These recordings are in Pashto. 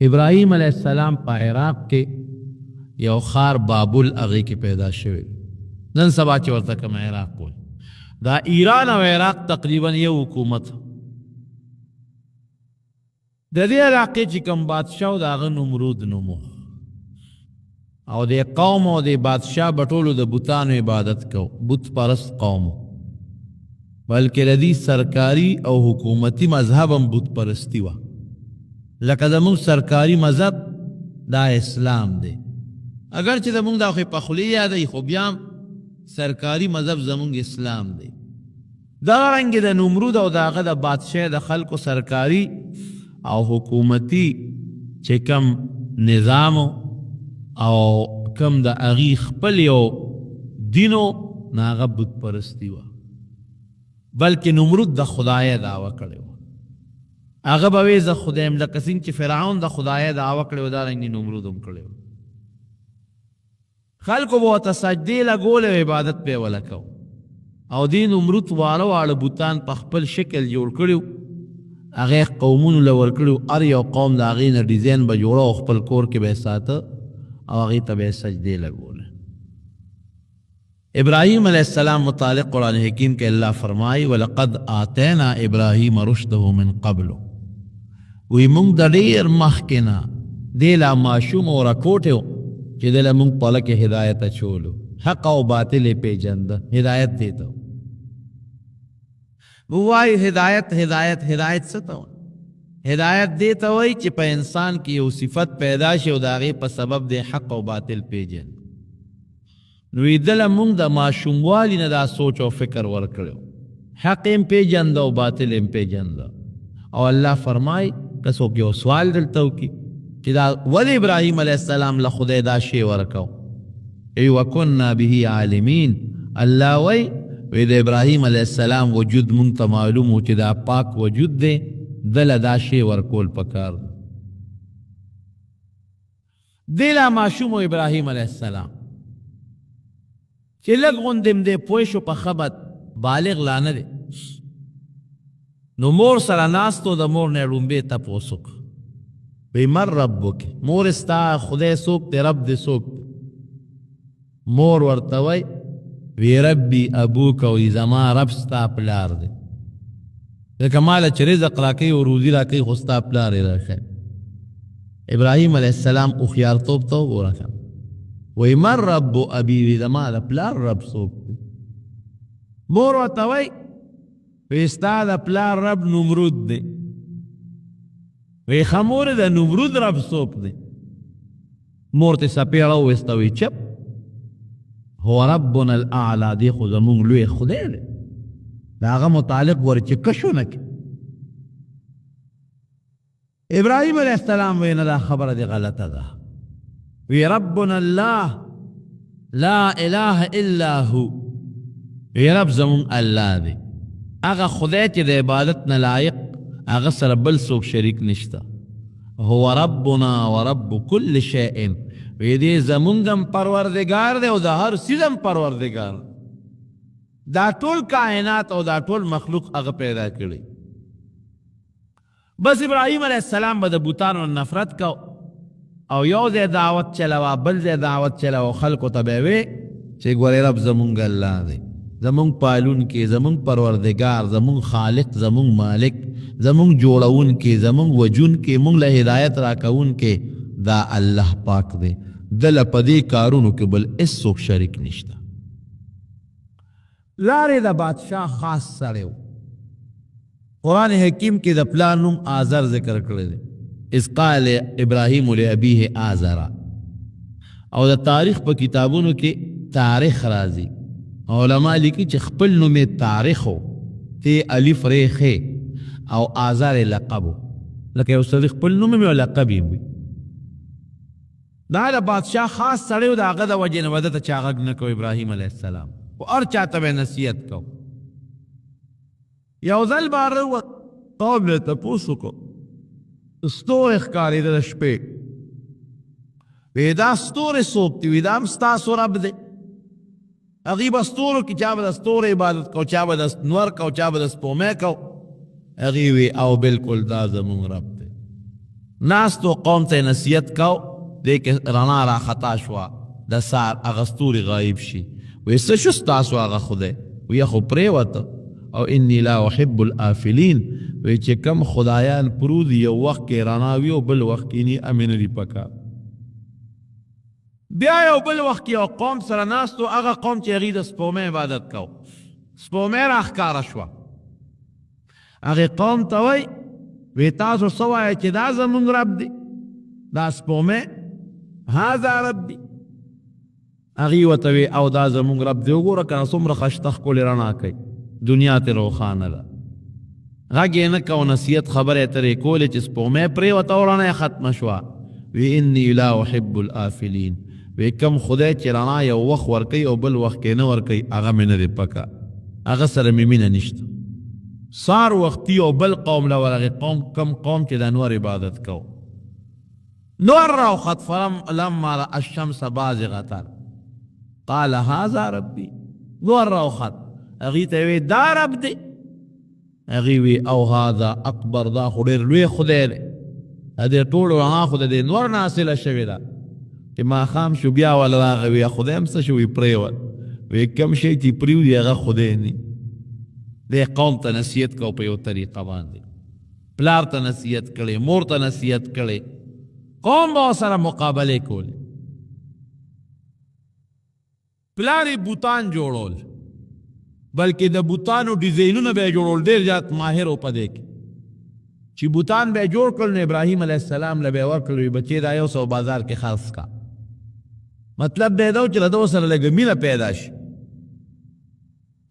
ابراهیم علیہ السلام په عراق کې یو خار بابل هغې کې پیدا شوی نن سبا چې ورته کوم عراق وایي دا ایران او عراق تقریبا یو حکومت د دې علاقې چې کوم بادشاه و د هغه نمرود نوم او د قوم او د بادشاه به ټولو د بتانو عبادت کو بت پرست قوم بلکې د دې سرکاري او حکومتي مذهب هم بت پرستی وه لکه زموږ سرکاري مذهب دا اسلام دی اگر چې زموږ دا خو په خولې یادوي خو بیا هم سرکاري مذهب زموږ اسلام دی دغه رنګې د نمرود او د هغه د بادشاه د خلکو سرکاري او حکومتي چې کم نظام او کم د هغې خپل یو دینو نه هغه بت پرستي وه بلکې نمرود د خدایه دعوه کړې وه هغه به وی زه خدایم لکه څنګه چې فرعون د خدایه دعوه کړې وه دارنګې نمرود هم کړې وه خلکو به ورته سجدې لګولې و عبادت به یې ولکو او دې نمرود واړه واړه بوتان په خپل شکل جوړ کړي هغې قومونو له ورکړي هر یو قوم د هغې نه ډیزاین به جوړه او خپل کور کې به یې ساته او هغې ته به یې سجدې لګوله ابراهیم علیہ السلام متعلق قرآن حکیم کې الله فرمائی ولقد آتینا ابراهیم رشده من قبل وی مونږ د ډېر مخکې نه دې لا ماشوم او راکوټې و چې دې له مونږ په لکه هدایت اچولو حق او باطل یې پیژنده هدایت دې ته ووایي هدایت هدایت هدایت څه ته هدایت دې ته وایي چې په انسان کې یو صفت پیدا شي او د هغې په سبب دې حق او باطل پیژن نو دله مونږ د ماشوموالي نه دا سوچ او فکر ورکړی حق یم پیژنده او باطل یم پیژنده او الله فرمای که څوک یو سوال دلته وکړي چې دا ولې ابراهیم علیه السلام له خدای دا شی ورکو ای وکنا به عالمین الله وی د ابراهیم علیه السلام وجود مونږ ته معلوم و چې دا پاک وجود دی دله دا شی ورکول پکار دی لا ماشوم و ابراهیم علیه السلام چې لږ غوندې دی پوه شو په خبر بالغ لا نه دی نو مور سره ناستو د مور نه ړومبې تپوس وکړه وی من ربک مور ستا خدای څوک دی رب دی څوک مور ورته وی وی ربي ابوک وی زما رب ستا پلار دی ځکه ماله چې رزق راکوي او روزي راکوي خو ستا پلار یې راښی ابراهیم علیه السلام هوښیارتوب ته وګوره وی من رب ابي وی زما د پلار رب څوک دی مور ورته وی وی ستا د پلار رب نمرود دی وی خمور د نمرود رب څوک دی مور ته څپېړه وویسته وی چپ هو ربنا الاعلی دی خو زمونږ لوی خدای دی د هغه متعلق ور چې کشو نه کړي ابراهیم علیه السلام وی نه دا خبره دی غلطه ده وی ربنا الله لا اله الا هو وی رب زمونږ الله دی هغه خدای چې د عبادت نه لایق هغه سره بل څوک شریک نشته هو ربنا ورب كل شیء وی دې زمونږ هم پروردګار دی او د هر څیز هم پروردګار دا ټول کائنات او دا ټول مخلوق هغه پیدا کړي بس ابراهیم علیه السلام به د بوتانو نفرت کو او یو ځای دعوت چلوه بل ځای دعوت چلوه خلکو ته به وی چې ګورې رب زمونږ الله دی زمونږ پالون کې زمونږ پروردگار زمونږ خالق زمونږ مالک زمونږ جوړون کې زمونږ وجون کې مونږ له هدایت راکون کې دا الله پاک دی دله په دې کارونو کې بل هېڅوک شریک نشته لارې د بادشاه خاص سړی و قرآن حکیم کې د پلار نوم آزر ذکر کړی دی اذ قال ابراهیم لابیه آزرا او د تاریخ په کتابونو کې تاریخ راځي علماء لیکي چې خپل نوم یې تاریخ و تی الف ریخې او آزر لقب لکه یو سړي خپل نوم یې او لقب یې وي دا د بادشاه خاص سړی و د هغه د وجې نه به ده ته چا غږ نه کو ابراهیم علیه السلام و هر چاته به نصیحت کو یو ځل به قوم نه تپوس وکړو ستوري ښکارېده د شپې وی دا ستوري څوک دي وی دا هم ستاسو رب دی هغې به ستورو کې چا به د ستورو عبادت کو چا به د نور کو چا به د سپومۍ کو هغې وی او بلکل دا زمونږ رب دی ناستو قوم ته نصیحت کو دې کې رڼا را خطا شوه د سار هغه ستوري غایب شي وایي څه شو ستاسو هغه خدای وایي خو پرېوته او انی لا احب الآفلین وایي چې کم خدایان پرود یو وخت کې رڼا وي او بل وخت کې نی امین لري پکار بیا یو بل وخت کې یو قوم سره ناستو هغه قوم چې هغوی د سپومې عبادت کو سپومې راښکاره شوه هغې قوم ته وایي وی تاسو څه وایئ چې دا زمونږ رب دی دا سپومې هذا ربي هغوی ورته وی او دا زمونږ رب دی وګوره که نه څومره ښایسته ښکلې رڼا کوي دنیا ترې روښانه ده غږ یې نه کو نصیحت خبرې ترې کولې چې سپومې پرېوته او رڼا یې ختمه شوه وی انی لا احب الآفلین وی کم خدای چې رڼا یو وخت ورکوي او بل وخت کې نه ورکوي هغه مې نه دی پکه هغه سره مې مینه نشته سار وقتی او بل قوم لورغی قوم کم قوم چې د انوار عبادت کو نور راوخت فلما رأى الشمس بازغة قال هذا ربي نور راوخت هغوی ته وی دا رب دی هغوی وی او هذا اکبر دا خو ډېر لوی خدای دی دې ټولو رڼا خو د دې نور نه حاصله شوې ده چې ماښام شو بیا ولا راغی وی خدای هم څه شو وی پرېوت وی کم شی چې پرېوځي هغه خدای نه دې قوم ته نصیحت کو په یو طریقه باندې پلار ته نصیحت کړې مور ته نصیحت کړې قوم به سره مقابلې کولې پلار یې بوتان جوړول بلکې د بوتانو ډیزاینونه به یې جوړول ډېر زیات ماهر و په دې کې چې بوتان به یې جوړ کړل نو ابراهیم علیه السلام له به یې ورکړل وي بچې دا یو سو بازار کې خرڅ کا مطلب دی دا و چې له ده سره لږه مینه پیدا شي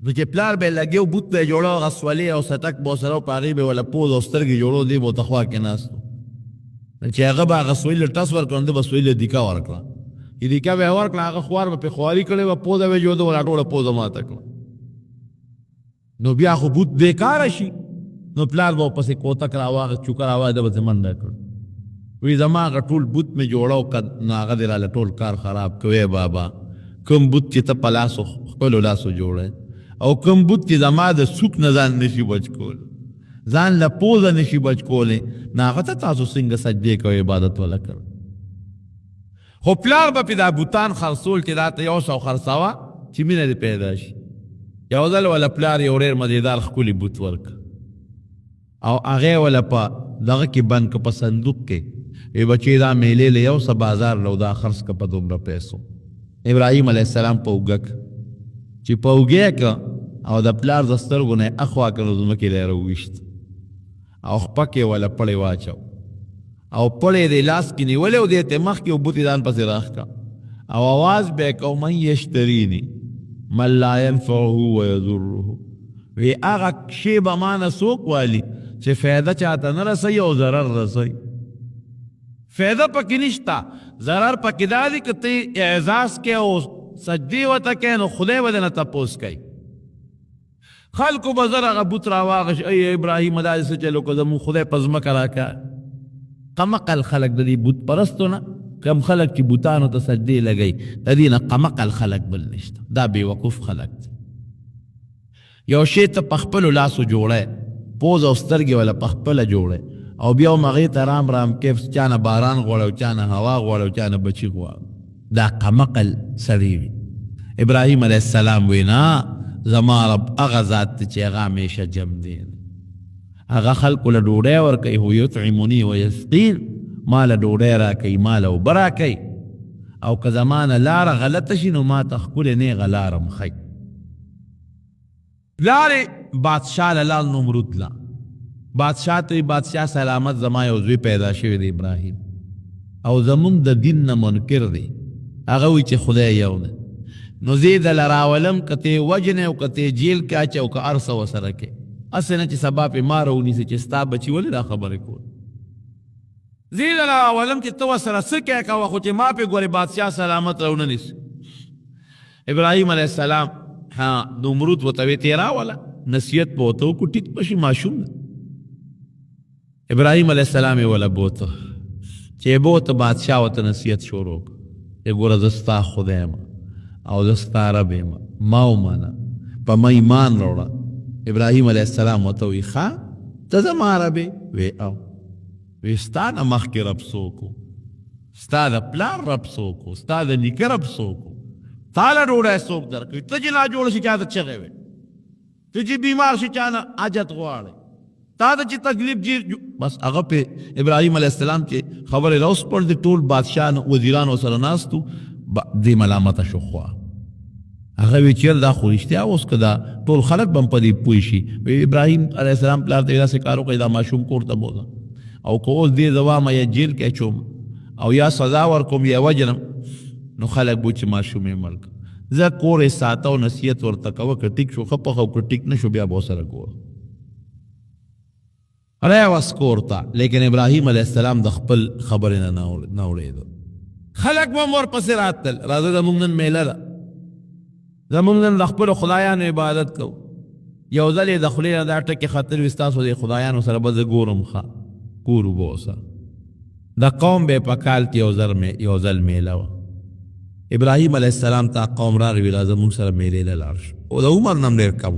نو چې پلار به یې لګیو بوت به یې جوړو هغه سولې او سټک به ورسره و په هغې به یې وله پوز او سترګې جوړو دی به ورته خوا کې ناست و چې هغه به هغه سویل له ټس ورکړه نو ده به سویل له دیکه ورکړه چې دیکه به یې ورکړه هغه خوار به پرې خواري کړې وه پوزه به یې جوړده وله ټوله پوزه ماته کړه نو بیا خو بوت بېکاره شي نو پلار به ورپسې کوتک راواغست چوکه راواغست ده به یې منډه کړ وی زما هغه ټول بوت مې جوړو نو هغه دې راله ټول کار خراب کوې بابا کوم بوت چې ته په لاسو خپلو لاسو جوړی او کوم بوت چې زما د سوک نه ځان نشي بچ کول ځان له پوزه نشي بچ کولی نو هغه ته تاسو څنګه سجدې کوئ عبادت وله کړ خو پلار به پې دا بوتان خرڅول چې دا ته یو سو خرڅوه چې مینه دې پیدا شي یو ځل وله پلار یو ډېر مزېدار ښکلي بوت ورکړ او هغې وله په دغه کې بند که په صندوق کې ای بچې دا میلې له یو څه بازار له دا خرڅ که په دومره پیسو ابراهیم علیه السلام په اوږه چې په اوږې که او د پلار د سترګو نه یې اخوا کړ نو ځمکې له یې راوویشت او خپک یې وله پړې واچو او پړې یې د لاس کې نیولې او دې ته مخکې او بوتې ځان پسې راښکه او اواز به یې کو من یشتریني من لا ینفعه ویضره وی هغه شی به مانه څوک والي چې فایده چاته نه رسوي او ضرر رسوي فایده پکې نشته ضرر پکې دا دی که ته اعزاز کې او سجدې ورته کوې نو خدای به درنه تپوس کوي خلکو به زر هغه بوت راواغش ای ابراهیم دا دې څه چلو که زمونږ خدای په ځمکه راکړه قمقل خلک د دې بوت پرستو نه کم خلک چې بوتانو ته سجدې لګوي د دې نه قمقل خلک بل نشته دا بېوقوف خلک دي یو شی ته په خپلو لاسو جوړی پوز او سترګې وله په خپله جوړی او بیا هم هغې ته رام رام کیف چا نه باران غواړي او چا نه هوا غواړي او چا نه بچي غواړي دا قمقل سړی وي ابراهیم علیه السلام وی نه زما رب هغه ذات دی چې هغه همیشه جم دی هغه خلکو له ډوډۍ ورکوي هو یطعمني ویسقین ما له ډوډۍ راکوي ما له اوبه راکوي او که زما نه لاره غلطه شي نو ما ته ښکلې نیغه لاره مښی پلار بادشاه له لال نمرود لا بادشاه ته بادشاه سلامت زما یو زوی پیدا شوی دی ابراهیم او زمونږ د دین نه منکر دی هغه وایي چې خدای یو دی نو زه یې دله راولم که ته یې وجنې او که ته یې جیل کې اچې او که هر څه ورسره کې هسې نه چې سبا پې ما راونیسي چې ستا بچي ولې دا خبرې کول زه یې دله راولم چې ته ورسره څه کې کوه خو چې ما پې ګورې بادشاه سلامت راونه نیسي ابراهیم علیه السلام نمرود ورته وی ته یې راوله نصیحت به ورته وکړو ټیټ به شي ماشوم دی ابراهیم علیه السلام یې وله بوته چې یې بوته بادشاه ورته نصیحت شروع کړ یې ګوره زه ستا خدای یم او زه ستا رب یم ما ومنه په ما ایمان راوړه. ابراهیم علیه السلام ورته وی ښه ته زما رب یې؟ وی او وی ستا نه مخکې رب څوک ستا د پلار رب څوک ستا د نیکه رب څوک تاله ډوډۍ څوک درکوي ته چې ناجوړ شي چا ته چغې وې ته چې بیمار شي چا نه حاجت غواړې تا ته چې تکلیف جیر بس هغه په ابراهیم علیه السلام چې خبرې راوسپړ د ټول بادشاه وزیرانو سره ناستو دې ملامته شو خوا هغه وی چیر دا خو رښتیا اوس که دا ټول خلک به هم په دې پوه شي ابراهیم علیه السلام پلار ته داسې کار وکړي دا ماشوم کور ته بوځه او که اوس دې زوامه یا جیل کې اچوم او یا سزا ورکوم یا وجنم نو خلک بو چې ماشوم یې مړ کړه زه کور یې ساته او نصیحت ورته کوه که ټیک شو ښه پخه او که ټیک نه شو بیا به ورسره کوه راوس کور ته لیکن ابراهیم علیه السلام د خپل خبرې نه اورېدو خلک به هم ورپسې راتلل راځه زموږ نن میله ده زموږ نن د خپلو خدایانو عبادت کوو یو ځل یې د خولې نه دا ټکې خطر وي ستاسو د خدایانو سره به زه ګورم ښه کور اوبه اوسه د قوم به په کال کې یو ځل میله وه ابراهیم علیه السلام ته قوم راغوي راځه موږ سره میلې له لاړ شو او د عمر نه هم ډېر کم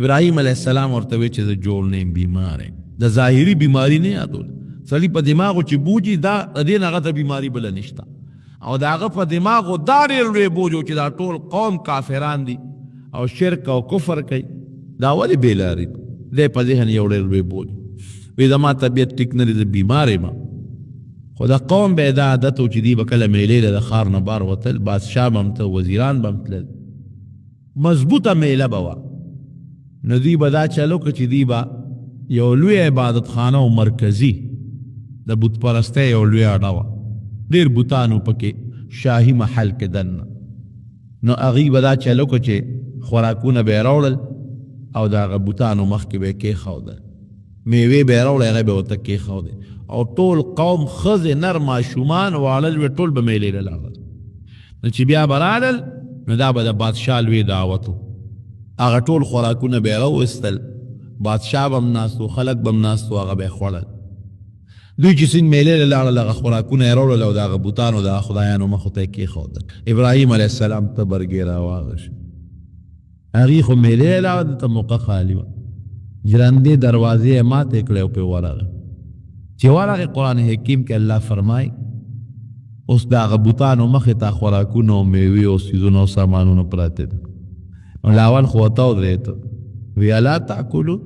ابراهیم علیه السلام ورته وی چې زه جوړ نه یم بیمار یم د ظاهري بیماري نه یادول سړي په دماغو چې بوجي دا د دې نه هغه ته بیماري بله نشته او د هغه په دماغو دا ډېر لوی بوج و چې دا ټول قوم کافران دي او شرک او کفر کوي دا ولې بېلاري دی په ذهن یو ډېر لوی بوج وی زما طبیعت ټیک نه دی زه بیمار یم خو د قوم به یې دا عادت و چې دوی به کله میلې له د ښار نه بار وتل بادشاه به هم ته وزیران به هم تلل مضبوطه میله به وه نو دوی به دا چلو که چې دوی به یو لوی عبادت خانه او مرکزي د بت پرستۍ یو لوی اډه وه ډېر بوتانو پکې شاهي محل کې دننه نو هغوی به دا چلو که چې خوراکونه به یې راوړل او د هغه بوتانو مخکې به یې کېښودل میوې به یې راوړی هغه به یې ورته کېښودې او ټول قوم ښځې نر ماشومان واړل وې ټول به میلې له لاړل نو چې بیا به رالل نو دا به د بادشاه لوی دعوت و هغه ټول خوراکونه به یې راوایستل بادشاه به هم ناست و خلک به هم ناست و هغه به یې خوړل دوی چې څنګه میلې له لاړل هغه خوراکونه یې راوړل او د هغه بوتانو د خدایانو مخو ته یې کېښودل ابراهیم علیه السلام ته برګې راواغشي هغې خو میلې یې لاړه دلته موقع خالي وه ژرندې دروازې یې ماتې کړې او پرې ورغی چې ورغې قرآن حکیم کې الله فرمایي اوس د هغه بوتانو مخې ته خوراکونه او میوې او څیزونه او سامانونه پراته دي نو لاول خو ورته ودرېد وی الا تاکلو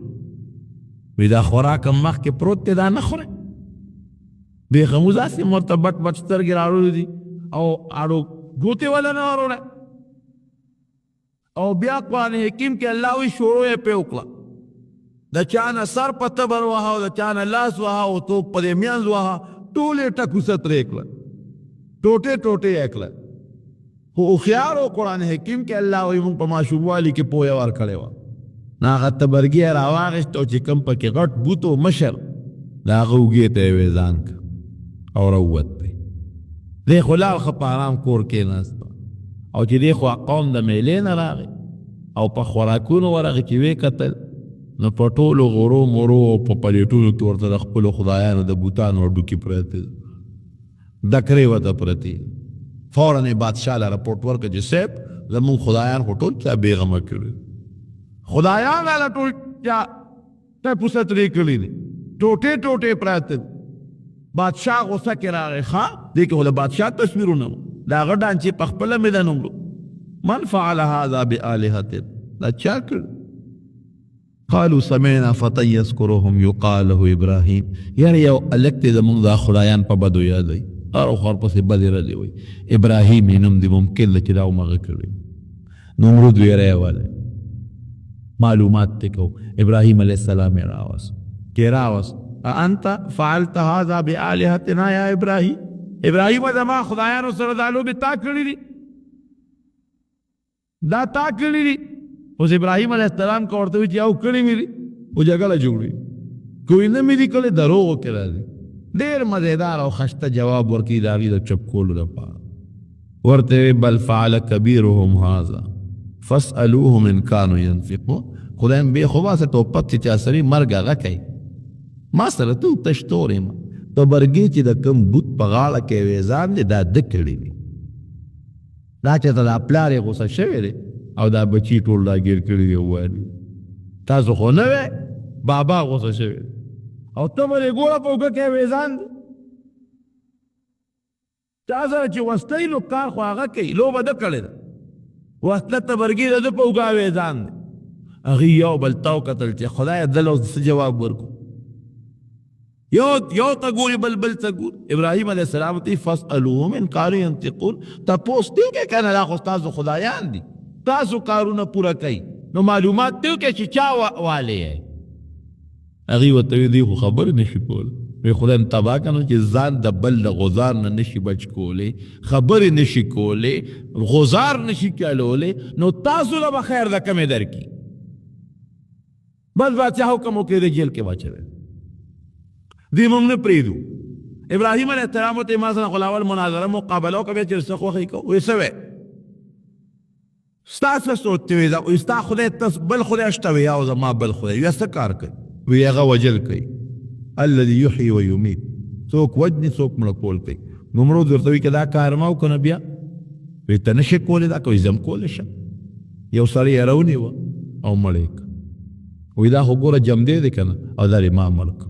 وی دا خوراک هم مخکې پروت دی دا نه خورئ بېخموز هسې هم ورته بټ بټ سترګې راوړلې دي او اړو ګوتې وله نه وروړی او بیا قرآن حکیم کې الله وی شروع یې پرې وکړه د چا نه سر په تبر وهه او د چا نه لاس وهه او توپ په دې منځ وهه ټول یې ټکوسه ترې کړه ټوټې ټوټې یې کړه خو هوښیار و قرآن حکیم کې الله وی موږ په ماشوموالي کې پویه ورکړې وه نو هغه تبرګي یې راواخېست او چې کوم پکې غټ بوت و مشر د هغه اوږې ته یې ویزان کړ او راووت دی دی خو لاړ ښه په ارام کور کېناست او چې دی خو قوم د میلې نه راغی او په خوراکونو ورغې چې ویې کتل نو په ټولو غرو مرو او په پلیټونو کې ورته د خپلو خدایانو د بوتانو هډوکي پرتې دکرې ورته پرتې فوراً یې بادشاه له رپورټ ورکړه چې صاحب زمونږ خدایان خو ټول چا بېغمه کړي خدایان هله ټول چا ټپوسه ترې کړي دي ټوټې ټوټې پراته بادشاه غوسه کې راغی ښه دې کې خو د بادشاه تصویرونه و د هغه ډانچې په خپله مې ده نومړو من فعل هذا بآلهتنا دا چا کړ قالوا سمعنا فتى يذكرهم يقال له ابراهيم یعنې یو هلک دی زمونږ دا خدایان په بدو یادوي هر خور پسې بدې ردې وایي ابراهیم یې نوم دی ممکن ده چې دا همغه کړی نمرود ویره یې والی معلومات ته کوو ابراهیم علیه السلام یې راوست کې راوست انت فعلت هذا بآلهتنا یا ابراهیم ابراهیم زما خدایانو سره دا لوبې تا کړي دي دا تا کړي دي اوس ابراهیم علیه السلام که ورته وي چې او کړي مې دي خو جګړه جوړوي کوی نه مې دي کړی دروغو کې راځي ډېر مزیدار او خسته جواب ورکړي د هغې د چپ کولو لپاره ورته بل فعل کبیرهم هذا فاسألوهم ان كانوا ينفقون خدایم بې خو باسه ټوپک چې چا سړي مرګ هغه کوي ما سره ته تشتور یم ته برګې چې د کوم بوت په غاړه کې ویزان دی دا ده کړي دي دا چې ته دا پلار یې غوسه شوی دی او دا بچي ټول دا ګیر کړي دي وویل تاسو خو نه وی بابا غوسه شوی او ته به یې ګوره په اوږه کې ویزان دی چا سره چې وستی نو کار خو هغه کوي لوبه ده کړې ده وسله تبرګي د ده په اوږه ویزان دی هغې یو بل ته وکتل چې خدایه دله اوس څه جواب ورکړو یو ته ګوري بل ته ګوري ابراهیم علیه السلام ته فاسألوهم ان کانوا ینطقون تپوس دې وکړئ که نه دا خو ستاسو خدایان دي تاسو کارونه پوره کوي نو معلومات دې وکړئ چې چا والی یې هغې ورته ویل دی خو خبرې نشي کولی وی خدای تبا کنو چې ځان د بل د غزار نه نشي بچ کولی خبرې نشي کولی غزار نشي کولولی نو تاسو له به خیر د کمې درکړي بس بادشاه حکم وکړي د جیل کې واچوي دی موږ نه پرېږدو ابراهیم علیه السلام ورته ما سره خو اول مناظره مقابله وکړه چې څه خوښې کوو وی څه وی ستا څه سوچ دی وی ستا خدای بل خدای شته وی او زما بل خدای وی څه کار کوي وی هغه وجل کوي الذي يحيي ويميت څوک وجني څوک مړه کول کوي نمرود ورته وی که دا کار ما وکړه بیا وی ته نشې کولی دا کوي زه هم کولی شم یو سړی یې راونیوه او مړ یې وی دا خو ګوره جمدی دی که نه او دا یې ما مړ کړ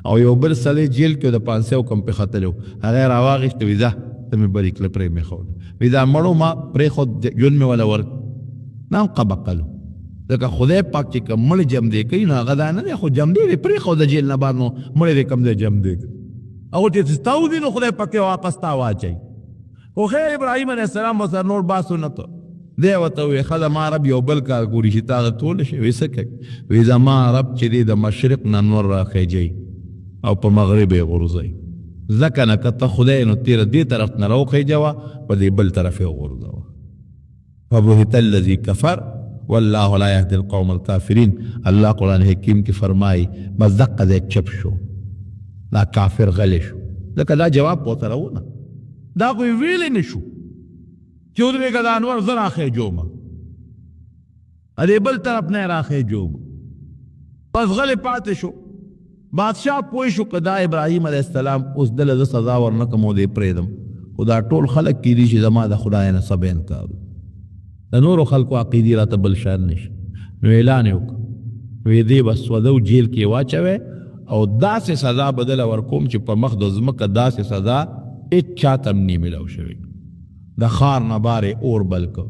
او یو بل سړی جیل کې د 500 کم پې ختلی و هغه یې راواغېست وی ځه ته مې برې کړه پرې مې ښوده وی دا مړو ما پرېښود ژوند مې وله ورک نه هم قبقلو ځکه خدای پاک چې کوم مړ جمدی کوي نو هغه دا نه دی خو جمدی دی پرېښود د جیل نه بعد نو مړی دی کوم دی جمدی کوي او چې ستا ودي نو خدای پاک یې واپس تا واچوي خو خیر ابراهیم علیه السلام به سره نور باسو نه ته دی ورته وویل ښه ما رب یو بل کار ګوري چې تا هغه توله شي وی څه کوي وی زما رب چې دی د مشرق نه نور راخیجوي او په مغرب یې غورځوي ځکه نه که ته خدای نو تېره دې طرف نه راوخیجوه په دې بل طرف یې وغورځوه فبهت الذي کفر والله لا يهدي القوم الكافرين الله قرآن حکیم کې فرمایي بس دقه دی چپ شو دا کافر غلی شو ځکه دا جواب پوته راونه دا خو یې ویلی نه شو چې ودرېږه د انور زه راخیجومه دې بل طرف نه یې راخیجومه بس غلی پاتې شو بادشاه پوه شو که دا ابراهیم علیه السلام اوس دله زه سزا ورنکم او دې پرېږدم خو دا ټول خلک کېدي چې زما د خدای نه څه انکار د نورو خلکو عقیدې راته بل شان نشي نو اعلان یې وکړ وی دې به سوده و جیل کې واچوی او داسې سزا به دله ورکوم چې په مخ د ځمکه داسې سزا هېڅ چاته هم نه میلاو شوی د ښار نه بار یې اور بل کړ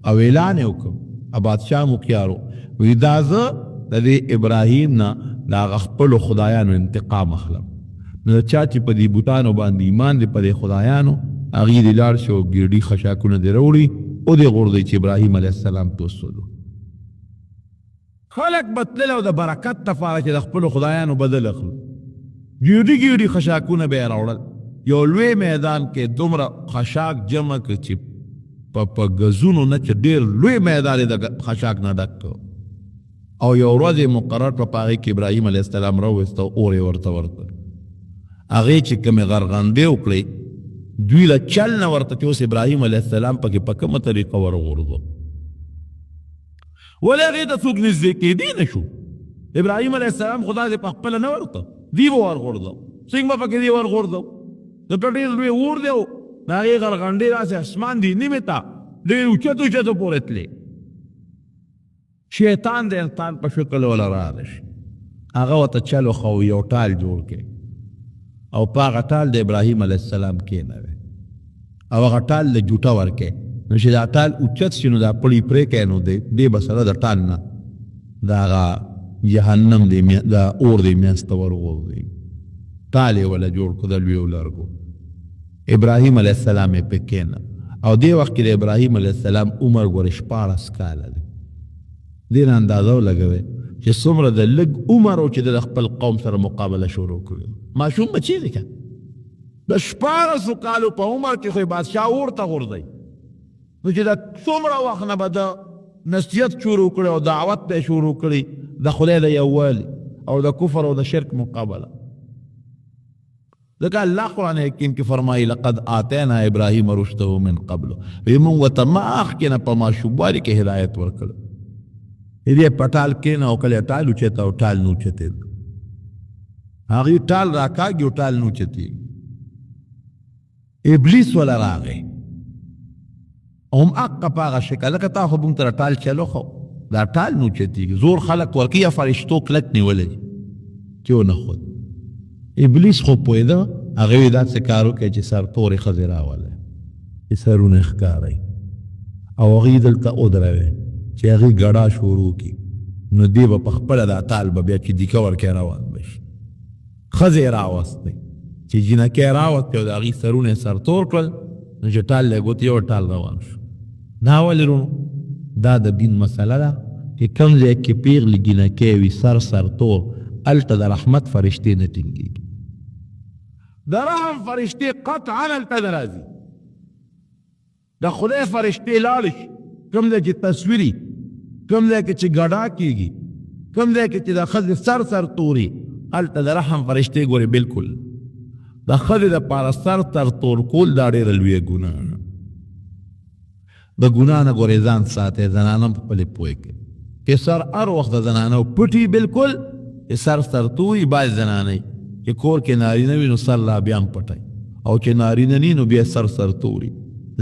او اعلان یې وکړ بادشاه مختیارو وی دا زه د دې ابراهیم نه د هغه خپلو خدایانو انتقام اخلم نو د چا چې په دې بوتانو باندې ایمان دی په دې خدایانو هغې دې لاړ شي او ګیډي خشاکونه دې راوړي او دې غورځوي چې ابراهیم علیه السلام ته وسولو خلک به تلل او د برکت دپاره چې د خپلو خدایانو بدل اخلو ګیډي ګیډي خشاکونه به یې راوړل یو لوی میدان کې دومره خشاک جمع کړ چې په ګزونو نه چې ډېر لوی میدان یې د خشاک نه ډک کړ او یو ورځ یې مقرر کړه په هغې کې ابراهیم علیه السلام راوویسته اور یې ورته ورکړ هغې چې کومې غرغندې وکړې دوی له چل نه ورته چې اوس ابراهیم علیه السلام پکې په کومه طریقه ورغورځو ولې هغې ته څوک نږدې کېدی نه شو ابراهیم علیه السلام خدا دې په خپله نه ورته دی به ورغورځو څنګه به پکې دی ورغورځو د ډېر لوی اور دی او د هغې غرغندې داسې اسمان دی نیمې ته ډېر اوچتو اوچتو پورې تلې شیطان د انسان په شکل ولا راغلی شي هغه ورته چل وښو یو ټال جوړ کړي او په هغه ټال د ابراهیم علیه السلام کېنوي او هغه ټال له جوټه ورکړي نو چې دا ټال اوچت شي نو دا پړی پرې کوي نو دې به سره د ټال نه د هغه جهنم د اور دې منځ ته ورغورځي ټال یې وله جوړ کړو د لویو لرګو ابراهیم علیه السلام یې پې کېنه او دې وخت کې د ابراهیم علیه السلام عمر ګورې 14 کاله دی دې نه اندازه ولګوئ چې څومره د لږ عمر و چې د خپل قوم سره مقابله شروع کړو ماشوم بچی دی که د 14 کالو په عمر کې خو یې بادشاه اور ته غورځوي نو چې د څومره وخت نه به د نصیحت شروع کړی او دعوت به یې شروع کړي د خدای د یووالي او د کفر او د شرک مقابله ځکه الله قرآن حکیم کې فرمایي لقد آتینا ابراهیم رشده من قبل وی موږ ورته مخکې نه په ماشوموالي کې هدایت ورکړو دې په ټال کېنه او کله ټال اوچته او ټال نه اوچتېد هغې ټال راکاږي او ټال نه اوچتېږي ابلیس وله راغی هم حقه په هغه شکل لکه تا خو موږ ته ټال چلو خو دا ټال نه اوچتېږي زور خلک ورکوي یا فرشتو کلک نیولی چې ونه خود ابلیس خو پوهېده هغه یې داسې کار وکړی چې سرتورې ښځې راولئ چې سرونه یې ښکارئ او هغې دلته ودروئ چې هغې ګډا شروع کړي نو دې به په خپله دا تال به بیا چې دیکه ورکې روان به شي ښځې یې راوستی چې جینکۍ راوستی او د هغې سرونه یې سرتور کړل نو چې ټال له ګوتې یو ټال روان شو دا ولې رونو دا د دین مسله ده چې کوم ځای کې پیغلې جینکۍ وي سرتور هلته د رحمت فرشتې نه ټینګېږي د رحم فرشتې قطعا هلته نه راځي د خدای فرشتې لاړې شي کوم ځای چې تصویري کوم ځای کې چې ګډا کېږي کوم ځای کې چې د ښځې سر توري هلته د رحم فرشتې ګورې بلکل د ښځې دپاره سر تور کول دا ډېره لویه ګناه ده د ګناه نه ګورې ځان ساتئ زنانه په خپلې پوهې کې چې سر هر وخت د زنانو پټي بلکل چې سر توري باید زنانه چې کور کې نارینه وي نو سر لا بیا هم پټی او چې نارینه نی نو بیا سر توري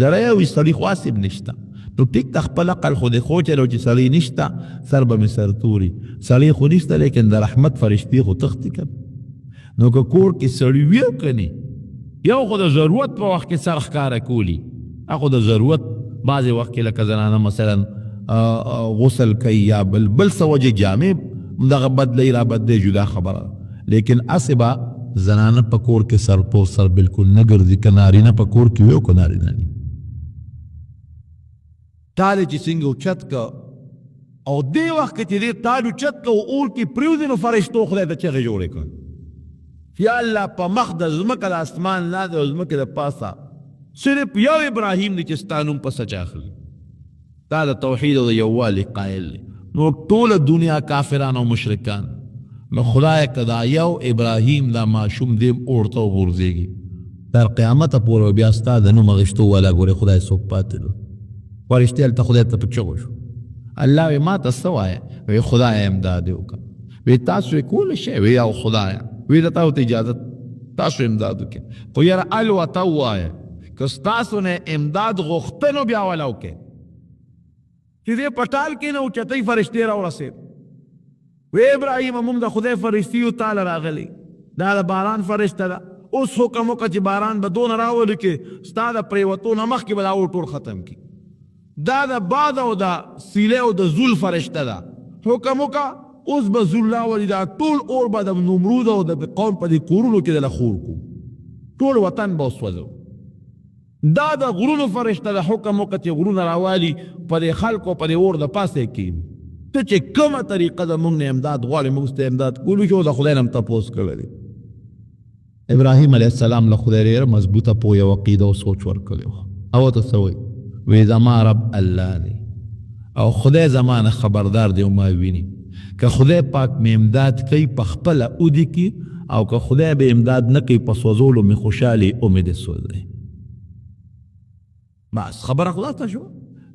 زړی وي سړي خو هسې نشته نو ټیک د خپل عقل خو دې خوچلو چې سړی نشته سر به مې سرتوري سړی خو نشته لیکن د رحمت فرشتې خو تښتي که نو که کور کې سړي وي او که نه یو خو د ضرورت په وخت کې سر ښکاره کولی هغه د ضرورت بعضې وخت کې لکه زنانه مثلا غسل کوي یا بل څه وجې جامې دغه بدلوي را بدلوي جدا خبره لیکن هسې به زنانه په کور کې سرتور سر بلکل نه ګرځي که نارینه په کور کې وي او که نارینه ني تاله چې څنګه اوچت که او دې وخت کې چې دې تال اوچت که او اور کې پرېوځي نو فرشتو خدای ته چغې جوړې کړ یا الله په مخ د ځمکه د اسمان لاندې او ځمکې د پاسه صرف یو ابراهیم دی چې ستا نوم په سچ اخلي دا د توحید او د یووالي قایل دی نو ټوله دنیا کافران او مشرکان نو خدای که دا یو ابراهیم دا ماشوم دې اور ته وغورځېږي تر قیامته پورې بیا ستا د نوم اخیستو والا ګورې خدای څوک پاتې دی فرشتې هلته خدای ته په چغو شو الله وی ما ته څه وایه وی خدای امداد یې وکړه وی تاسو یې کولی شئ وی او خدایه وی د تاسو ته اجازت تاسو امداد وکړئ خو یاره الوته ووایه که ستاسو نه امداد غوښته نو بیا وله وکړئ چې دې په ټال کې نه اوچتۍ فرشتې راورسېد وی ابراهیم موږ د خدای فرشتي تاله راغلی دا د باران فرشته ده اوس حکم وکړه چې باران به دونه راولي کې ستا د پرېوتو نه مخکې به دا اور ټول ختم کړي دا د باد او د سیله او د زول فرشته ده حکم وکړه اوس به زول راولي دا ټول اور به د نمرود او د قوم په دې کورونو کې دله خور کړو ټول وطن به وسوځو دا د غرونو فرشته ده حکم وکړه چې غرونه راوالي په دې خلکو په دې اور د پاسه کښېني ته چې کومه طریقه د موږ نه امداد غواړې موږ سته امداد کولو شو د خدای نه هم تپوس کړی ابراهیم علیه السلام له خدای ډېره مضبوطه پوهه او عقیده او سوچ ورکړی و او ته څه وایي وی زما رب الله دی او خدای زما نه خبردار دی او ما ویني که خدای پاک مې امداد کوي په خپله اودي کي او که خدای به امداد نه کوي په سوځولو مې خوشحالي او مې دې سوځوي بس خبره خلاصه شو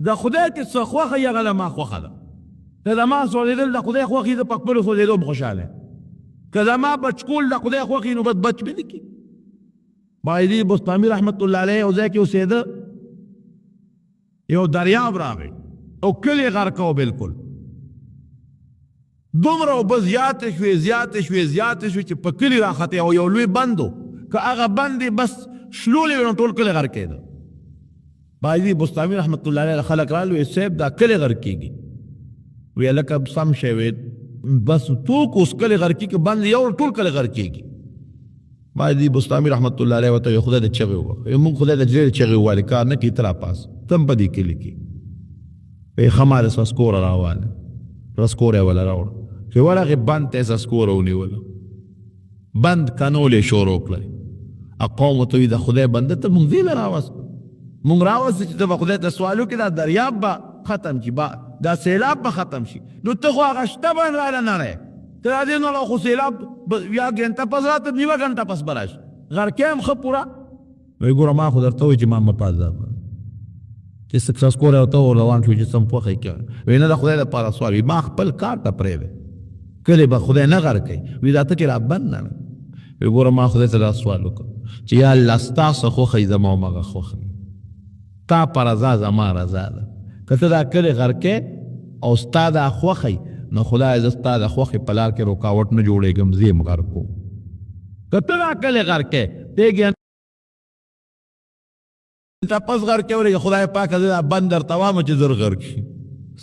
د خدای کې څه خوښه یې هغه له ما خوښه ده که زما سوځېدل د خدای خوښ یې زه په خپلو سوځېدو م خوشحاله که زما بچ کول د خدای خوښ یې نو بس بچ مې نه کي بایدي بستامي رحمت الله علیه یو ځای کې اوسېده یو دریاب راغی او کلی غرق و بلکل دومره اوبه زیاتې شوې چې په کلي راختې او یو لوی بند و که هغه بند یې بس شلولی وي نو ټول کلی غرق کېده بایدي بستامي رحمت الله علیه خلک رالو وی صاحب دا کلی غرق کېږي وی هلکه سم شی وی بس څوک اوس کلی غرق کېږي بند یو ټول کلی غرق کېږي بایدي بستامي رحمت الله علیه ورته وی خدای د چغې ووهه موږ خدای د ډېرې چغې ووالې کار نه کوي ته راپاس تم په دې کلي کې وی خمارې سسکوره راواله رسکوره یې وله راوړه چې ورغې بند ته یې سسکوره ونیوله بند کنول یې شروع کړی قوم ورته وي د خدای بنده ته موږ دې له راوستو موږ راوستو چې ته به خدای ته سوال وکړې دا دریاب به ختم شي دا سیلاب به ختم شي نو ته خو هغه شته بند راله نه رهې ته را دې نه خو سیلاب یا ګنټه پس راته نیمه ګنټه پس به راشي غرقې هم ښه پوره وی ګوره ما خو درته وایي چې ما مه پازاب چې سکسسکوره ورته روان شو چې سم پوښی کوي وی نه د خدای دپاره سوال وي ما خپل کار ته پرېږدی کلي به خدای نه غر کوي وی دا ته چې را بند نه وی ګوره ما خدای ته دا سوال وکړ چې یا الله ستا څه خوښی زما هماغه خوښ تا په رضا زما رضا ده که ته دا کلي غر کې او ستا دا خوښی نو خدای زه ستا د خوښې په لار کې رکاوټ نه جوړېږم زه یې غر کوم کته عقل غر کې دیګ تپس غر کې ورګه خدای پاک دې بندر توام چې زر غر کی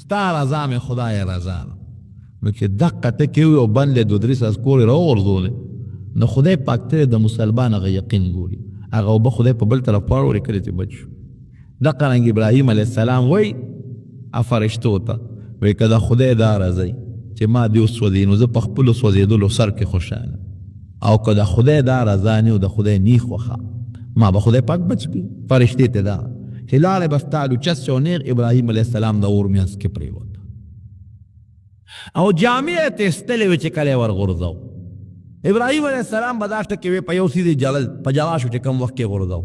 ستا رضا مې خدای رضا نو چې دقه ته کې او بند دو درې ساس کول را ورزول نو خدای پاک ته د مسلمان غ یقین ګوري هغه به خدای په بل طرف پاور کړی ته بچو دقه رنګ ابراهیم علیه السلام وای افرشتو ته وای کدا خدای دا راځي چې ما دې وسودي نو زه په خپل وسودېدلو سر کې خوشاله او کدا خدای دا رضا نه او د خدای نیخ وخه ما به خدای پاک بچ کی فرشتي ته دا چې لارې بفتالو چس او نیر ابراهیم علیه السلام د اور میاس کې پریوت او جامع ته استلې و چې کله ور غورځاو ابراهیم علیه السلام بداشت کې په یو سیدی جلل پجاوا شو چې کم وخت کې غورځاو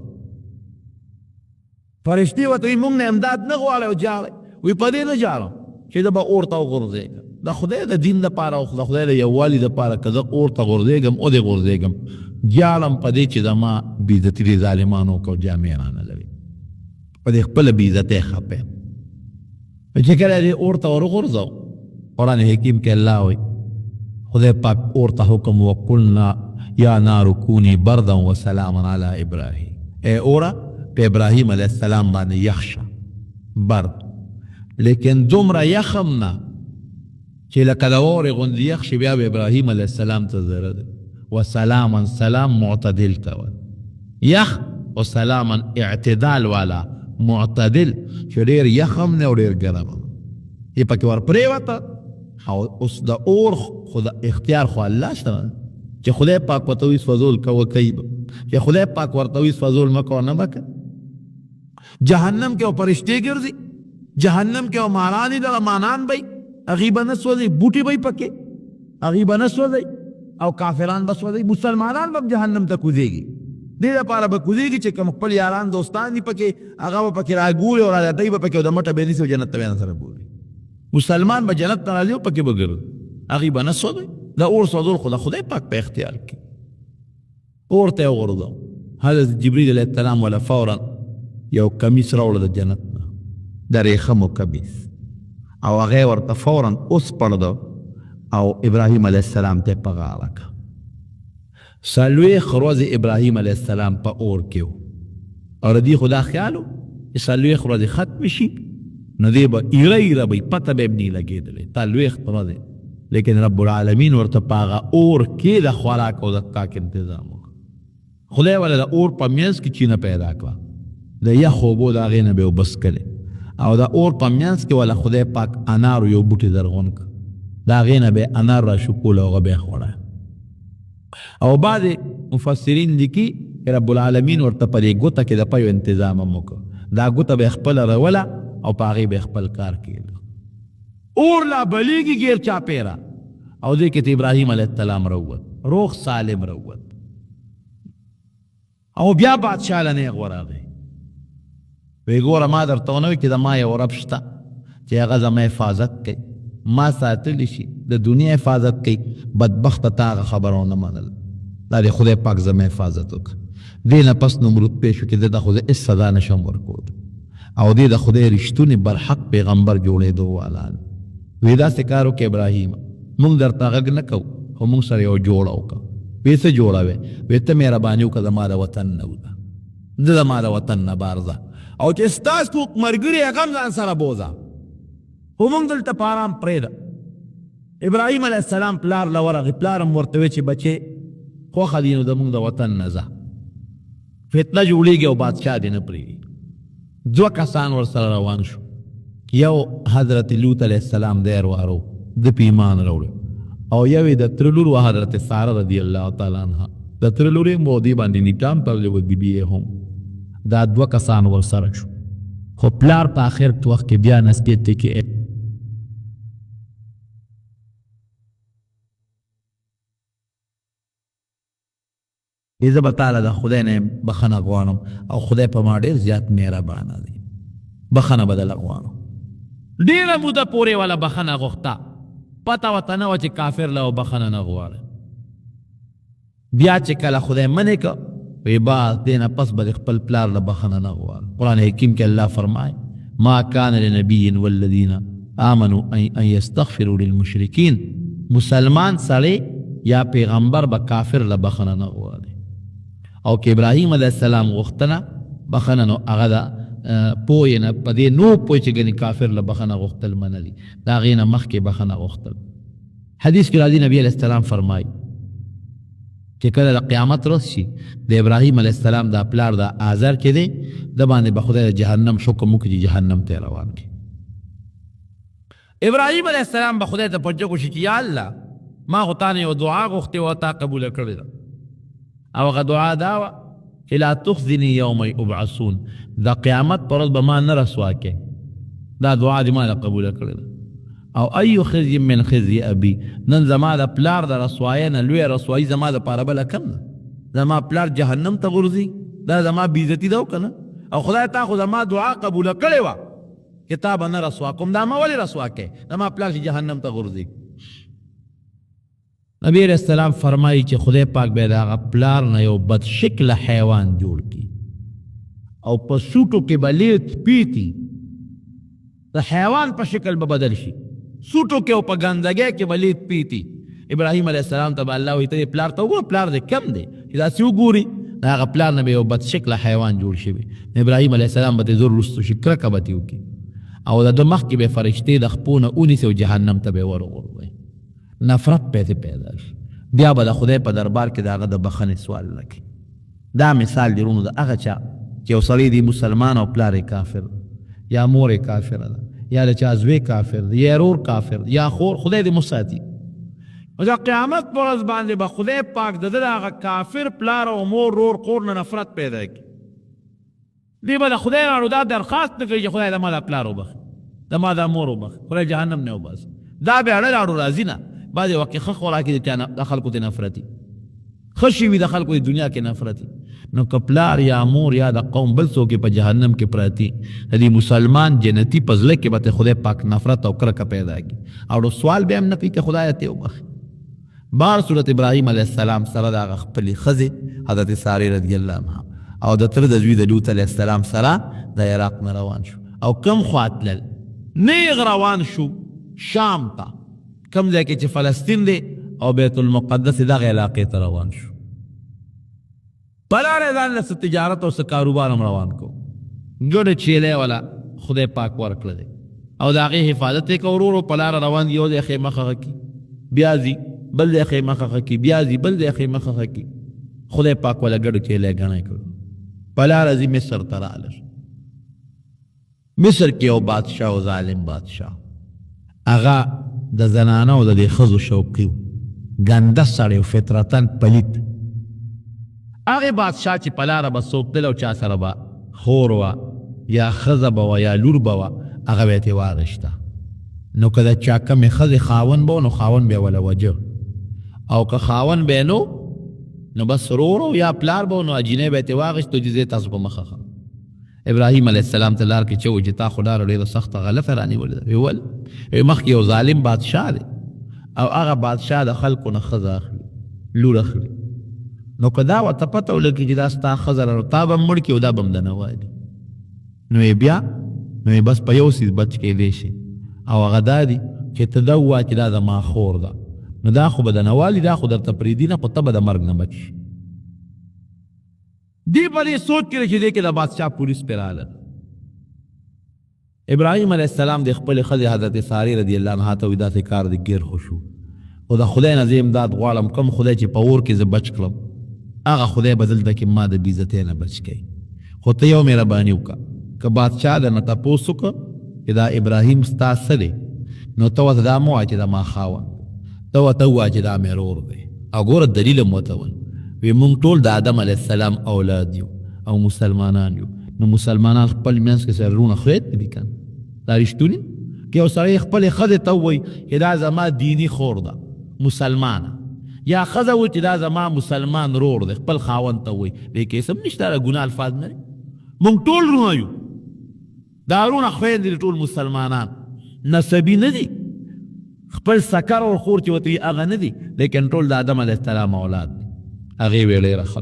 فرشتي وته موږ نه امداد نه غواړو او جاړي وی په دې نه جاړو چې دا به اور ته غورځي دا خدای د دین لپاره او خدای د یووالي لپاره کزه اور ته غورځېږم او دې غورځېږم جالم په دې چې زما بیزتی دي ظالمانو کو جامع نه لري په دې خپل بیزته خپه چې کله دې اور ته ورغورځاو قرآن حکیم کې الله وي خدای پاک اور ته حکم وقلنا یا نار کونی بردا وسلاما علی ابراهیم اے اورا په ابراهیم علیه السلام باندې یخشه برد لیکن دومره یخم نه چې لکه د اورې غوندې یخ شي بیا به ابراهیم علیه السلام ته ضرر دی وسلاما سلام معتدل ته یخ او سلاما اعتدال والا معتدل چې ډېر یخم نه او ډېر ګرم یې پکې ور پرېوته او اوس د اور خدا اختیار خو الله شته چې خدای پاک ورته وي فضول کوه کوي چې خدای پاک ورته وي فضول مه کوه نه به کوه جهنم کې او فرشتې ګرځي جهنم کې او ماران دي دغه مانان به هغې به نه سوځي بوټي به یې پکې هغې به نه سوځي او کافران به سوځي مسلمانان به جهنم ته کوزېږي دې لپاره به کوزېږي چې کوم خپل یاران دوستان دي پکې هغه به پکې راګوري او راځي به پکې او د مټه به نیسي او جنت ته به سره بولي مسلمان به جنت ته راځي او پکې به ګرځي هغې به نه سوځي د اور سوځول خو د خدای پاک په اختیار کې اور ته یې وغورځاو حضرت جبریل علیه السلام ولا فورا یو کمیس راوړه د جنت نه د ریخمو کمیس او هغه ورته فورا اوس پړده او ابراهیم علیه السلام ته په غاړه کړه څلوېښت ورځې ابراهیم علیه السلام په اور کې و او د دې خو دا خیال و چې څلوېښت ورځې ختم شي نو دې به ایره ایره به پته به یې نه لګېدلې څلوېښت ورځې لیکن رب العالمین ورته په هغه اور کې د خوراک او د څښاک تنظیم وکړ خدای ولې د اور په منځ کې چینه پیدا کړه د یخو اوبو د هغې نه به یې وبس کړې او د اور په منځ کې ولا خدای پاک انارو یو بوټي زرغون کړ د هغې نه به انار را شکول او هغه به یې خوړه او بعض مفسرین لیکي چې رب العالمین ورته په دې ګوته کې د پیو انتظام هم وکړ دا ګوته به یې خپله روله او په هغې به یې خپل کار کېده اور لا بلیږي غیر چاپیره او دې کې ته ابراهیم علیه السلام روت روغ سالم روت او بیا بادشاه له نیغ ورغی وی ګوره ما درته ونه وي چې د ما یو رب شته چې هغه زما حفاظت کوي ما ساتلی شي د دنیا حفاظت کوي بدبخته تا هغه خبره ونه منله دا د خدای پاک زما حفاظت وکړه دې نه پس نمرود پېښ شو چې ده د خدای هېڅ صدا نشم ورکولی او دې د خدای رښتونې برحق پیغمبر جوړېدو والا وی داسې کار وکړه ابراهیم موږ درته غږ نه کوو خو موږ سره یو جوړه وکړه وی څه جوړه وې وی ته مهرباني وکړه زما د وطن نه وځه زه زما د وطن نه بار ځه او چې ستاسو ملګري هغه هم ځان سره بوځه خو موږ دلته په ارام پرېږده ابراهیم علیه السلام پلار له ورغی پلار هم ورته وی چې بچې خوښه دي نو زموږ د وطن نه ځه فتنه جوړېږي او بادشاه دې نه پرېږدي دوه کسان ورسره روان شو یو حضرت لوط علیه السلام دیر وارو د په ایمان راوړی او یو یې د تره لور و حضرت ساره رضی الله تعالی عنها د تره لور یې مودې باندې نکام تړلی و بیبي یې هم دا دوه کسان ورسره شو خو پلار په آخر وخت کې بیا نصیحت دی کې زه به تعالی د خدای نه بخښنه غواړم او خدای په ما ډېر زیات مهربانه دی بخښنه به دله غواړم ډېره موده پورې والا بخښنه غوښته پته ورته نه وه چې کافر له بخښنه نه غواړي بیا چې کله خدای منې که وی باز دې نه پس به د خپل پلار له بخښنه نه غواړي قرآن حکیم کې الله فرمایي ما کان لنبي والذین آمنوا ان یستغفروا للمشرکین مسلمان سړی یا پیغمبر به کافر له بخنه نه غواړي. او که ابراهیم علیه السلام غوښتنه بخنه نو هغه د پوی نه په دې نو پوی چې ګنې کافر له بخنه غوښتل منه دي، د هغې نه مخکې بخنه غوښتل. حدیث کې راځي نبی علیه السلام فرمایي چې کله د قیامت ورځ شي د ابراهیم علیه السلام دا پلار د آزر چې دی د باندې به خدای د جهنم حکم وکړي چې جهنم ته روان کړي. ابراهیم علیه السلام به خدای ته پنجه کوشي چې یا الله ما خو تا نه یو دعا غوښتې وه تا قبوله کړې ده، او هغه دعا دا وه چې لا تخزني یوم یبعثون، د قیامت پر ورځ به ما نه رسوا کې. دا دعا دې ما نه قبوله کړې ده. او ایو خزي من خزي ابي، نن زما د پلار د رسوایۍ نه لویه رسوایي زما دپاره بله کم ده. زما پلار جهنم ته غورځي، دا زما بېعزتي ده که نه؟ او خدای تا خو زما دعا قبوله کړې وه چې تا به نه رسوا کوم، دا ما ولې رسوا کوې؟ زما پلار چې جهنم ته غورځي. نبی علیہ السلام فرمایي چې خدای پاک به د هغه پلار نه یو بد شکله حیوان جوړ کړي او په سوټو کې به لیت پیتي، د حیوان په شکل به بدل شي، سوټو کې او په ګندګۍ کې به لیت پیتي. ابراهیم علیه السلام ته به الله وایي ته دې پلار ته وګوره، پلار دې کم دی چې داسې وګوري. د هغه پلار نه به یو بد شکله حیوان جوړ شوی. ابراهیم علیه السلام به ترې زور وروسته شي، کرکه به ترې وکړي او د ده مخکې به فرشتې د خپو نه ونیسي او جهنم ته به یې ورغورځوي. نفرت پیدا پیدا شي، بیا به د خدای په دربار کې د هغه د بخښنې سوال وکړي. دا مثال دی رونو د هغه چا چې یو سړی دی مسلمان او پلار یې کافر یا مور یې کافره ده یا د چا زوی کافر دی یا رور کافر دی یا خور، خدای دې مساتي. او د قیامت په ورځ باندې به خدای پاک د ده د هغه کافر پلار او مور رور خور نه نفرت پیدا کړي. دی به د خدای نه دا درخواست نه کوي چې خدای د ما دا پلار وبخي، د ما دا مور وبخي، خدای جهنم نه وباسي. دا به اړه راړو راځي نه. بعضې وقت ښه خوراکې د خلکو ته نفرتي، ښه شي وي د خلکو د دنیا کې نفرتي. نو که پلار یا مور یا د قوم بل څوک په جهنم کې پراتی، د دې مسلمان جنتي په زړه کې به ته خدای پاک نفرت او کرکه پیدا کړي او سوال به هم نه کوي که خدای ته وبخي. بار صورت ابراهیم علیه السلام سره د هغه خپلې ښځې حضرت سارې رضی الله عنها او د تره د زوی د لوط علیه السلام سره د عراق نه روان شو او کم خوا تلل؟ نیغ روان شو شام ته، کم ځای کې چې فلسطین دی او بیت المقدس دغه علاقې ته روان شو. په لاره ځان له څه تجارت او څه کاروبار هم روان کو، ګډه چیلی والا خدای پاک ورکړه دی او د هغې حفاظت یې که ورو ورو په لاره روان دی، یو ځای خیمه ښخه کي بیا ځي، بل ځای خیمه ښخه کي بیا ځي، بل ځای خیمه ښخه کي. خدای پاک والا ګډه چیلی ګڼی کړو. په لاره ځي مصر ته راغله. مصر کې یو بادشاه او ظالم بادشاه، هغه د زنانه او د دې ښځو شوقي و، ګنده سړی و، فطرتاً پلیت. هغې بادشاه چې په لاره به څوک تل او چا سره به خور وه یا ښځه به وه یا لور به وه، هغه به یې ترې واغېشته. نو که د چا کمې ښځې خاوند به و نو خاوند به یې وله وجه، او که خاوند به نو بس رور او یا پلار به و نو اجینۍ به یې ترې واغېشت او جزې تاسو په مخه ښه. ابراهیم علیه السلام ته لار کې چې و چې تا خو لاره ډېره سخته غلطه رانیولې ده. ویل مخکې یو ظالم بادشاه دی او هغه بادشاه د خلکو نه ښځه اخلي، لور اخلي. نو که دا ورته پته ولګي چې دا ستا ښځه ده نو تا به هم مړ کړي او دا به هم دنه والي. نو یې بیا نو یې بس په یو څیز بچ کېدی شي او هغه دا دی چې ته دا ووایه چې دا زما خور ده، نو دا خو به دنه والي، دا خو درته پرېږدي نه، خو ته به د مرګ نه بچ شي. دی په دې سوچ کې چې دی کې د بادشاه پولیس پرې راغله. ابراهیم علیه السلام د خپلې ښځې حضرت سارې رضی الله عنها ته وایي داسې کار دی ګیر خو شو او د خدای نه زه امداد غواړم، کوم خدای چې په اور کې زه بچ کړم هغه خدای به دلته کې ما د بېعزتۍ نه بچ کوي. خو ته یو مهرباني وکړه، که بادشاه درنه تپوس وکړه چې دا ابراهیم ستا څه دی، نو ته ورته دا مه وایه چې دا ما خاوند، ته ورته ووایه چې دا مې رور دی. او ګوره دلیل هم ورته ول، وی مونږ ټول د آدم علیه السلام اولاد یو او مسلمانان یو. نو مسلمانان خپل منځ کې سره رونه خویت دي که دا رښتونې که یو سړی خپلې ښځې ته ووایي چې دا زما دیني خور ده مسلمانه، یا ښځه وایي چې دا زما مسلمان رور دی خپل خاوند ته وایي، دې کې هېڅ هم نشته، ګناه الفاظ نه دی. مونږ ټول رونه یو، دا رونه خویندې دي ټول مسلمانان، نسبي نه دي، خپل سکر او خور چې ورته وي هغه نه دي، لیکن ټول د آدم علیه السلام اولاد دي. هغې ویې ډېره ښه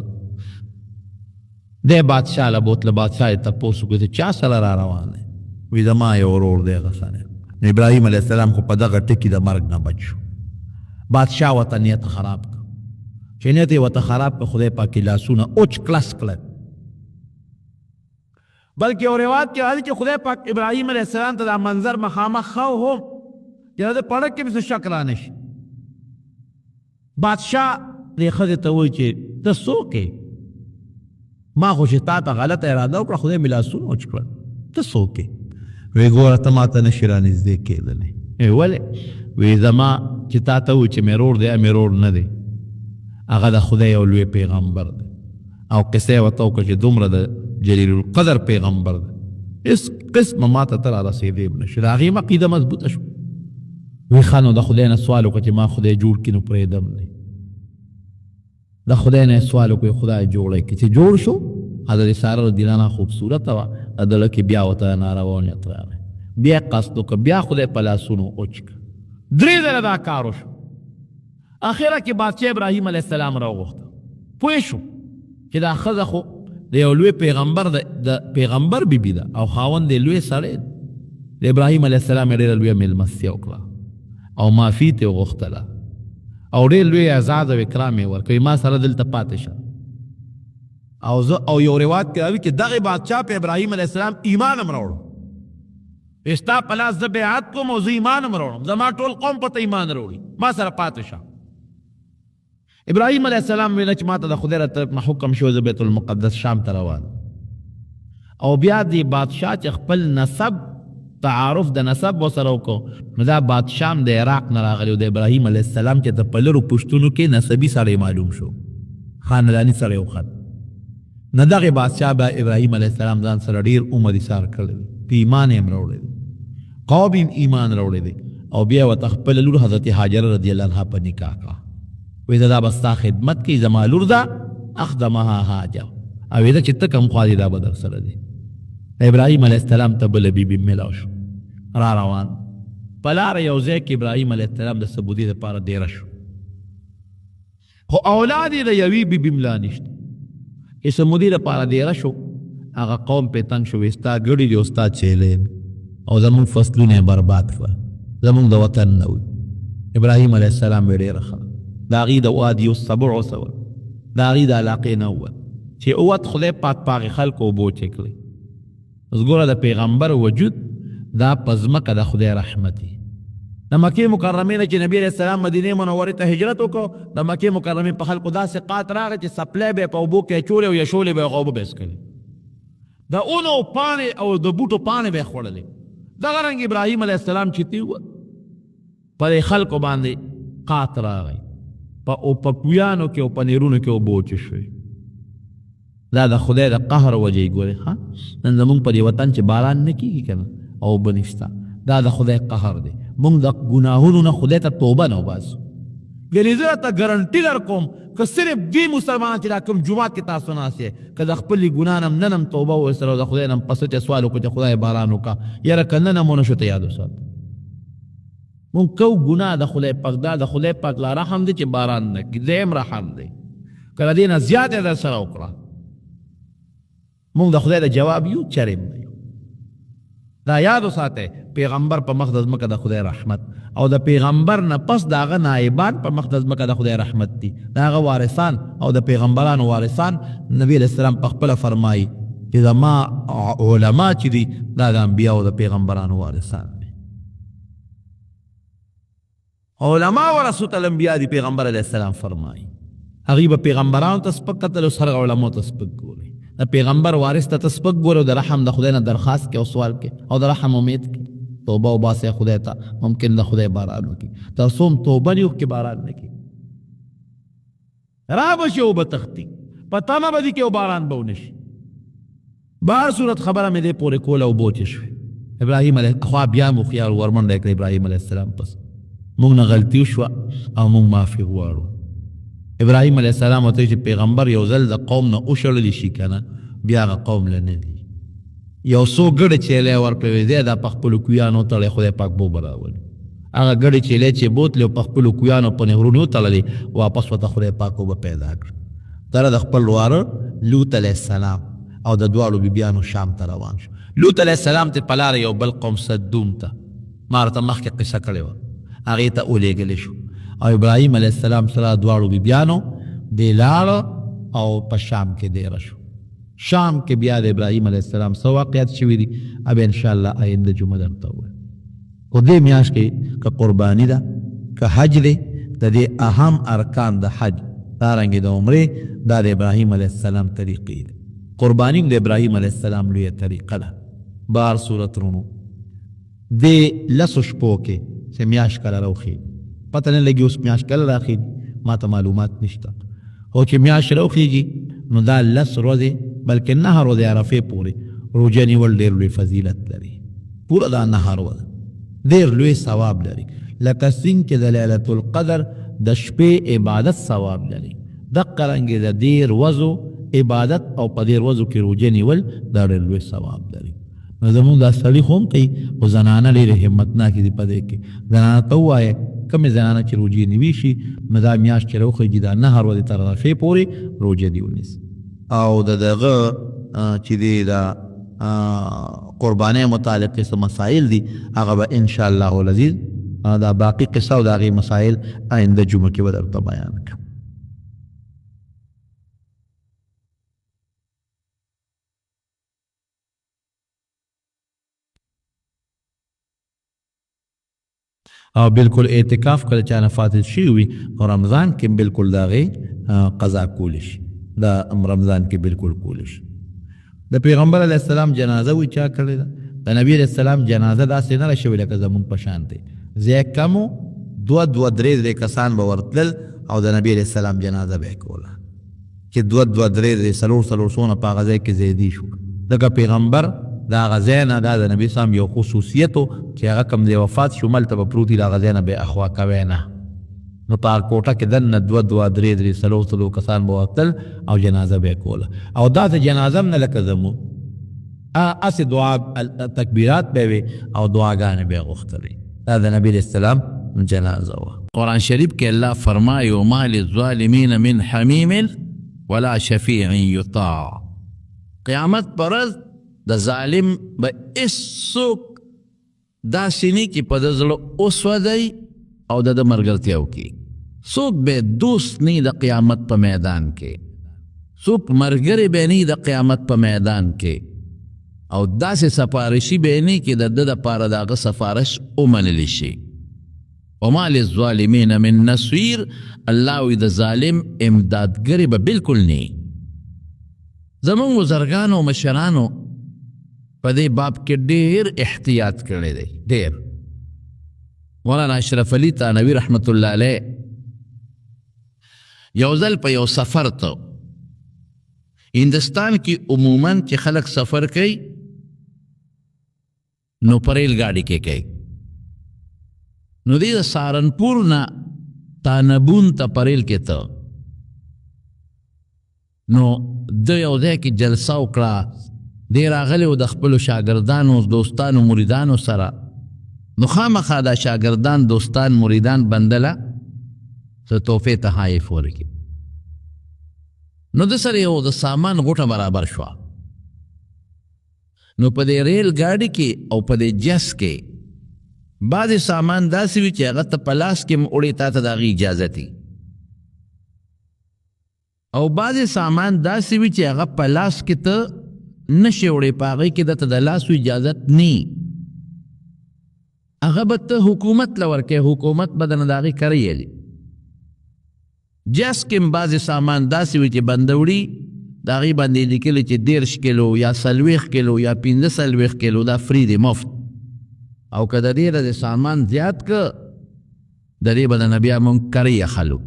دی بادشاه له بوتله، بادشاه یې تپوس وکړو چې چا سره را روان دی؟ وی زما یو ورور دی هغه سره. نو ابراهیم علیه السلام خو په دغه ټکي د مرګ نه بچ شو بادشاه ورته نیت خراب کړ چې نیت یې ورته خراب کړ خدای پاک یې لاسونه اوچ کلس کړل بلکې یو روایت کې راځي چې خدای پاک ابراهیم علیه السلام ته دا منظر مخامخ ښه و چې د پړک کې مې څه شک رانه شي بادشاه دې ښځې ته وایي چې ته څوک یې ما خو چې تا ته غلطه اراده وکړه خدای مې لاسونه اوچ کړل ته څوک یې وی ګوره ته ما ته نشي رانږدې کېدلی ولې وی زما چې تا ته وایي چې مې رور دی مې رور نه دی هغه د خدای یو لوی پیغمبر دی او قصه یې ورته وکړه چې دومره د جلیل القدر پیغمبر دی هېڅ قسمه ما ته ته رارسېدی به نشي د هغې عقیده مضبوطه شو وی ښه نو د خدای نه سوال وکړه چې ما خدای جوړ کړي نو پرېږدم دی د خدای نه سوال وکړي خدای جوړی کړي چې جوړ شو حضرت ساره رضی الله عنها خوبصورته وه د زړه کې بیا ورته ناروا نیت راغی بیا قصد وکړه بیا خدای په لاسونو اوچ کړه 3 ځله دا کار وشو اخره کې بادشاه ابراهیم علیه السلام راوغوښته پوه شو چې دا ښځه خو د یو لوی پیغمبر د پیغمبر بیبي ده او خاوند یې لوی سړی د ابراهیم علیه السلام یې ډېره لویه مېلمستیا وکړه او معافي ترې وغوښتله او ډېر لوی اعزاز او اکرام یې ورکوي ما سره دلته پاتې شه او یو روایت کې راوي چې دغه بادشاه په ابراهیم علیه السلام ایمان هم راوړو ستا په لاس زه بیعت کوم او زه ایمان هم راوړم زما ټول قوم په ته ایمان راوړي ما سره پاتې شه ابراهیم علیه السلام ویله چې ما ته د خدای له طرف نه حکم شو زه بیت المقدس شام ته روان او بیا دې بادشاه چې خپل نسب تعارف د نسب ورسره وکړو نو دا بادشاه هم د عراق نه راغلی و د ابراهیم علیه السلام چې ته په لرو پوښتنو کې نسبي سړی معلوم شو خانداني سړی وخت نه دغې بادشاه به ابراهیم علیه السلام ځان سره ډېر عمر ایثار کړی دی په ایمان یې هم راوړی دی قوم یې ایمان راوړی دی او بیا یې ورته خپله لور حضرت هاجره رضی الله عنها په نکاح کړه وی دا به ستا خدمت کوي زما لور ده اخدمها هاجر او وی دا چې ته کوم خوا دي دا به در سره دی ابراهیم علیه السلام ته بله بیبي میلاو شو را روان په لاره یو ځای کې ابراهیم علیه السلام د سبودي دپاره ډېره شو خو اولاد یې د یوې بیبي ملا نشته چې سمودي دپاره ډېره شو هغه قوم پې تنګ شو وی ستا ګړي دي او ستا چیلې او زمونږ فصلونه یې برباد کړه زمونږ د وطن نه وي ابراهیم علیه السلام یې ډېره ښه د هغې د وادي السبع سول د هغې د علاقې نه ووت چې اوت خدای پاک په هغې خلکو اوبو چکلی اوس ګوره د پیغمبر وجود دا په ځمکه د خدای رحمت دی د مکې مکرمې نه چې نبي علیه السلام مدینې منورې ته هجرت وکړو د مکې مکرمې په خلکو داسې قات راغی چې سپلی به یې په اوبو کې اچولې او یشولې به یې هغه اوبه به یې څښلې د اونو پاڼې او د بوټو پاڼې به یې خوړلې دغه رنګ ابراهیم علیه السلام چې تېوت په دې خلکو باندې قات راغی په کویانو کې او په نیرونو کې اوبه وچې شوې دا د خدای د قهر وجه یې ګورې ښه نن زمونږ په دې وطن چې باران نه کېږي که نه او اوبه نشته دا د خدای قهر دی مونږ د ګناهونو نه خدای ته توبه نه وباسو یعنې زه راته ګرنټي در کوم که صرف دوی مسلمانان چې دا کوم جومات کې تاسو ناست یې که د خپلې ګناه نه نن هم توبه وایستله او د خدای نه پس ته سوال وکړو چې خدای باران وکړه یاره که نن هم ونه شو ته یاد وساته مونږ کو ګناه د خدای پاک دا د خدای پاک لا رحم دی چې باران نه کړي دیم رحم دی که د دې نه زیات یې در سره وکړه مونږ د خدای د جواب یو چریم نه یو دا یاد وساتئ پیغمبر په مخ د ځمکه د خدای رحمت او د پیغمبر نه پس د هغه نایبان په مخ د ځمکه د خدای رحمت دي د هغه وارثان او د پیغمبرانو وارثان نبي علیه السلام په خپله فرمایي چې زما علما چې دي دا د انبیاو د پیغمبرانو وارثان دي علما ورثة الانبیا دي پیغمبر علیه السلام فرمایي هغوی به پیغمبرانو ته سپک کتل او هر علماو ته سپک ګوري د پیغمبر وارث ته سپک ګوري او د رحم د خدای نه درخواست کې او سوال کې او د رحم امید کې توبه وباسئ خدای ته ممکن د خدای باران وکړي تر څو توبه نه وکړي باران نه کړي را به شي اوبه تښتي په تمه به دي کې او باران به ونه شي بهر صورت خبره مې دې پورې کوله اوبه وچې شوې ابراهیم علیه خوا بیا مو خیال ورمنډه یې کړه ابراهیم علیه السلام پس مونږ نه غلطي وشوه او مونږ معافي غواړو ابراهیم علیه السلام ورته چې پیغمبر یو ځل د قوم نه وشړلی شي که نه بیا هغه قوم له نه دي یو څو ګډې چیلې ورکړې دی دا په خپلو کویانو تړلی خدای پاک بوبه راولي هغه ګډې چیلې چې بوتلې او په خپلو کویانو په نهرونو وتړلې واپس ورته خدای پاک اوبه پیدا کړه دره د خپل واره لوط علیه السلام او د دواړو بیبیانو شام ته روان شو لوط علیه السلام ته په لاره یو بل قوم صدوم ته ما راته مخکې قصه کړې وه هغې ته ولېږلی شو او ابراهیم علیه السلام سره دواړو بیبیانو دی لاړه او په شام کې دیره شو. شام کې بیا د ابراهیم علیه السلام څه واقعات شوي دي اب انشاءالله آینده جمعه درته ووایم. خو دې میاشت کې که قرباني ده که حج دی د دې اهم ارکان د حج دارنګې د عمرې دا د ابراهیم علیه السلام طریقې دي. قرباني د ابراهیم علیه السلام لویه طریقه ده. بار صورت رونو دې لسو شپو کې چې میاشت کله راوخېږي پته نه لګي اوس میاشت کله راخېږي ما ته معلومات نشته خو چې میاشت راوخېږي نو دا لس ورځې بلکې 9 ورځې عرفې پورې روژه نیول ډېر لوی فضیلت لري. پوره دا 9 ورځې ډېر لوی ثواب لري لکه څنګه چې د لیلة القدر د شپې عبادت ثواب لري دقه رنګې د دې ورځو عبادت او په دې ورځو کې روژه نیول دا ډېر لوی ثواب لري. نو زمونږ دا سړي خو هم کوي خو زنانه ډېرې همتناکې دي په دې کې. زنانه ته ووایه کومې زنانه چې روژې نیوي شي نو دا میاشت چې راوخېږي دا 9 ورځې تر عرفې پورې روژه دې ونیسي. او د دغه چې دی دا قربانۍ متعلق څه مسائل دي هغه به انشاءالله العزیز دا باقي قصه او د هغې مسائل آینده جمعه کې به درته بیان کړم. او بالکل اعتکاف کله چا نه فاتح شوي وي او رمضان کې بالکل د هغې قضا کولی شي دا رمضان کې بالکل کولی شي. د پیغمبر علیه السلام جنازه وی چا کړې ده د نبی علیه السلام جنازه داسې نه شوې لکه زمونږ په شان دی ځای کم و 2-3 کسان به ورتلل او د نبی علیه السلام جنازه به یې کوله چې 2-3 4 څونه په هغه ځای کې زیدي شو ځکه پیغمبر د هغه ځای نه دا د نبي اسلام یو خصوصیت و چې هغه کوم دی وفات شو ملته به پروت وي د هغه ځای نه به یې اخوا کوی نه. نو په هغه کوټه کې دننه 2-3 4 کسان به ورتل او جنازه به یې کوله او داسې جنازه هم نه لکه زمونږ اسې دعا تکبیرات به وي او دعاګانې به یې غوښتلې. دا د نبي علیه السلام جنازه وه. قرآن شریف کې الله فرمایي وما للظالمین من حمیم ولا شفیع یطاع. قیامت پر ورځ د ظالم به هېڅوک داسې نه کي په د زړه وسوځئ او د ملګرتیا وکړي. څوک به دوست نه د قیامت په میدان کې څوک ملګری به نه د قیامت په میدان کې او داسې سفارشي به نه کې د ده دپاره د هغه سفارش ومنلی شي. وما للظالمین من نصیر. الله وی د ظالم امدادګرې به بالکل نه. زمونږ بزرګانو او مشرانو په دې باب کې ډېر احتیاط کړی دی ډېر. مولانا اشرف علي تانوي رحمت الله علیه یو ځل په یو سفر ته هندوستان کې عموماً چې خلک سفر کوي نو په ریل ګاډي کې کوي. نو دی د سهارنپور نه تانبون ته په ریل کې ته نو د یو ځای کې جلسه وکړه دی راغلی و د خپلو شاګردانو دوستانو مریدانو سره. نو خامخا دا شاگردان دوستان مریدان بندله څه تحفې تحایف ورکړي. نو د سره یو د سامان غوټه برابر شوه. نو په دې ریل ګاډي کې او په دې جس کې بعضې سامان داسې وي چې هغه ته په لاس کې وړې تا ته د هغې اجازت وي او بعضې سامان داسې وي چې هغه په لاس کې ته نشې وړې په هغې کې درته د لاسو اجازت نه هغه به ته حکومت له ورکوې حکومت به درنه د هغې کریلی. جس کې بعضې سامان داسې وي چې بنده وړي د هغې باندې لیکلي چې 30 کیلو یا 40 کیلو یا 45 کیلو دا فری دی مفت او که د دې د سامان زیات که د دې به درنه بیا مونږ کری اخلو.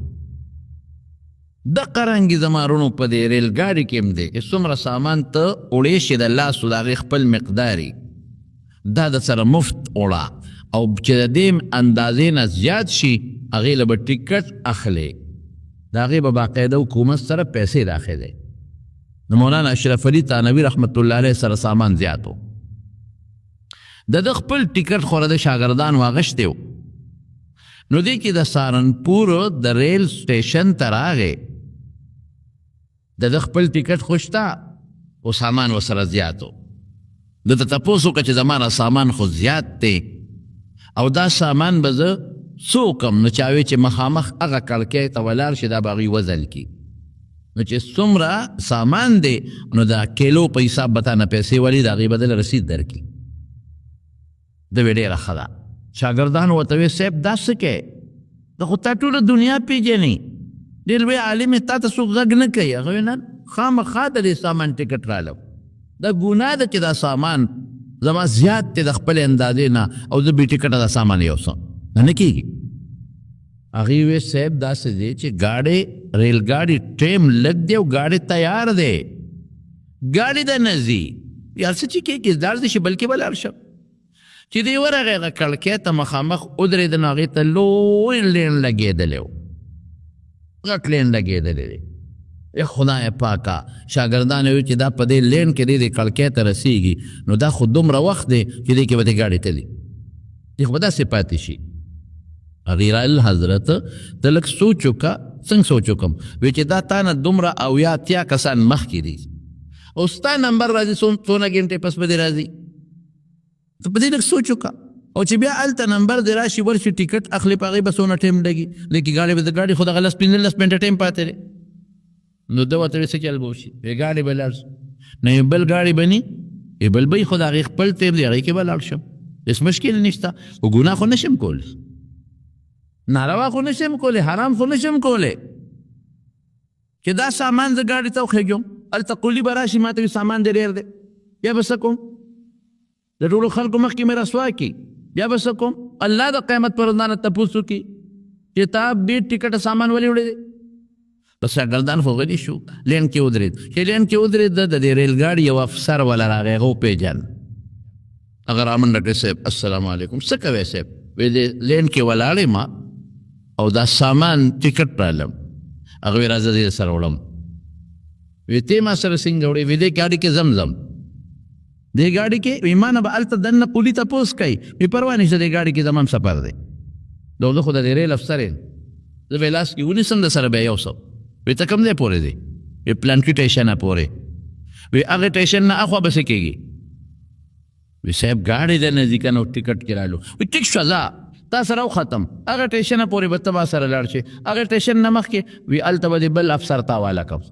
دقه رنګې زما وروڼو په دې ریل ګاډي کې هم دی چې څومره سامان ته وړې شي د لاسو د هغې خپل مقداري دا د سره مفت وړه او چې د دې اندازې نه زیات شي هغې له به ټکټ اخلي د هغې به باقاعده حکومت سره پیسې راخلي. نو مولانا اشرف علي تانوي رحمت الله علیه سره سامان زیات و د خپل ټکټ خو د شاګردانو اخیستی و. نو دی کې د سهارنپور د ریل سټیشن ته راغی د خپل ټکټ خو شته او سامان ورسره زیات و. ده ته تپوس وکړه چې زما سامان خو زیات دی او دا سامان به زه څوک هم نو چاوی چې مخامخ هغه کړکۍ ته ولاړ شي دا به هغوی وزل کي نو چې څومره سامان دی نو دا کیلو په حساب به تا نه پیسې ولي د هغې به دله رسید درکړي د وی ډېره ښه ده شاګردان ورته وی صاحب دا څه کوې د خو تا ټوله دنیا پېژنې ډېر لوی عالم تا ته څوک غږ نه کوي هغه وی نه خامخا د دې سامان ټکټ رالم دا ګناه ده چې دا سامان زما زیات دی د خپلې اندازې نه او زه بې ټکټه دا سامان یوسم نه کېږي هغې وی صاحب داسې دی چې ګاډی ریل ګاډي ټیم لږ دی او ګاډی تیار دی ګاډي ته نه ځي یا څه چې کېږي دار دی چې بلکې به لاړ شم چې دی ورغی هغه کړکۍ ته مخامخ ودرېده نو هغې ته لوی لین لګېدلی و غټ لین لګېدلی دی خدای پاکه شاګردان وی چې دا په دې لین کې دی د کړکۍ ته رسېږي نو دا خو دومره وخت دی چې دې کې به دې ګاډي تلي دې خو به داسې پاتې شي غیر الحضرت ته لږ سوچ وکړه څنګه سوچ وکړم وی چې دا تا نه دومره اویا اتیا کسان مخکې دي او ستا نمبر راځي څونه ګنټې پس به دې راځي ته په دې لږ سوچ وکړه او چې بیا هلته نمبر دې راشي ورشي ټیکټ اخلي په هغې به څونه ټایم لګي لیکن ګاډي به د ګاډي خو دغه 15 منټه ټایم پاتې دی نو ده ورته وی څه چل به وشي وی ګاډي به لاړ نه یو بل ګاډي به ني یو بل به خو د هغې خپل ټایم دی هغې کې به لاړ شم هېڅ مشکل نشته خو ګناه خو نشم کولی ناروا خو نشم کولی حرام خو نشم کولی چې دا سامان زه ګاډي ته وخېږم هلته قولي به راشي ما ته وي سامان دې ډېر دی بیا به څه کوم د ټولو خلکو مخکې مې رسوا کړي بیا به څه کوم الله د قیامت پر ورځ نه تپوس وکړي چې تا بې ټکټه سامان ولې وړی دی بس شاګردان خو غلي شو لین کې ودرېد چې لین کې ودرېد د دې ریل ګاډي یو افسر ولا راغی هغه وپېژن هغه رامنډه کړې صاحب السلام علیکم څه کوې صاحب وی دې لین کې ولاړې ما او دا سامان ټکټ رالم هغه وی راځه دې سره وړم وی ته ما سره څنګه وړې وی دې ګاډي کې زمزم دې ګاډي کې وی ما نه به هلته دننه قولي تپوس کوي وی پروا نشته دې ګاډي کې زما هم سفر دی زه خو د دې ریل افسر یم زه به لاس کې ونیسم د سره بیا یوسم وی ته کوم ځای پورې دی وی پلانکي ټیشن نه پورې وی هغې ټیشن نه اخوا به څه کېږي وی صاحب ګاډي د نزدیکه نو ټکټ کې رالو وی ټیک شوه ځه تا سره وختم هغه ټیشن نه پورې به ته ما سره لاړ شي هغه ټیشن نه مخکې وی هلته به دې بل افسر ته حواله کړم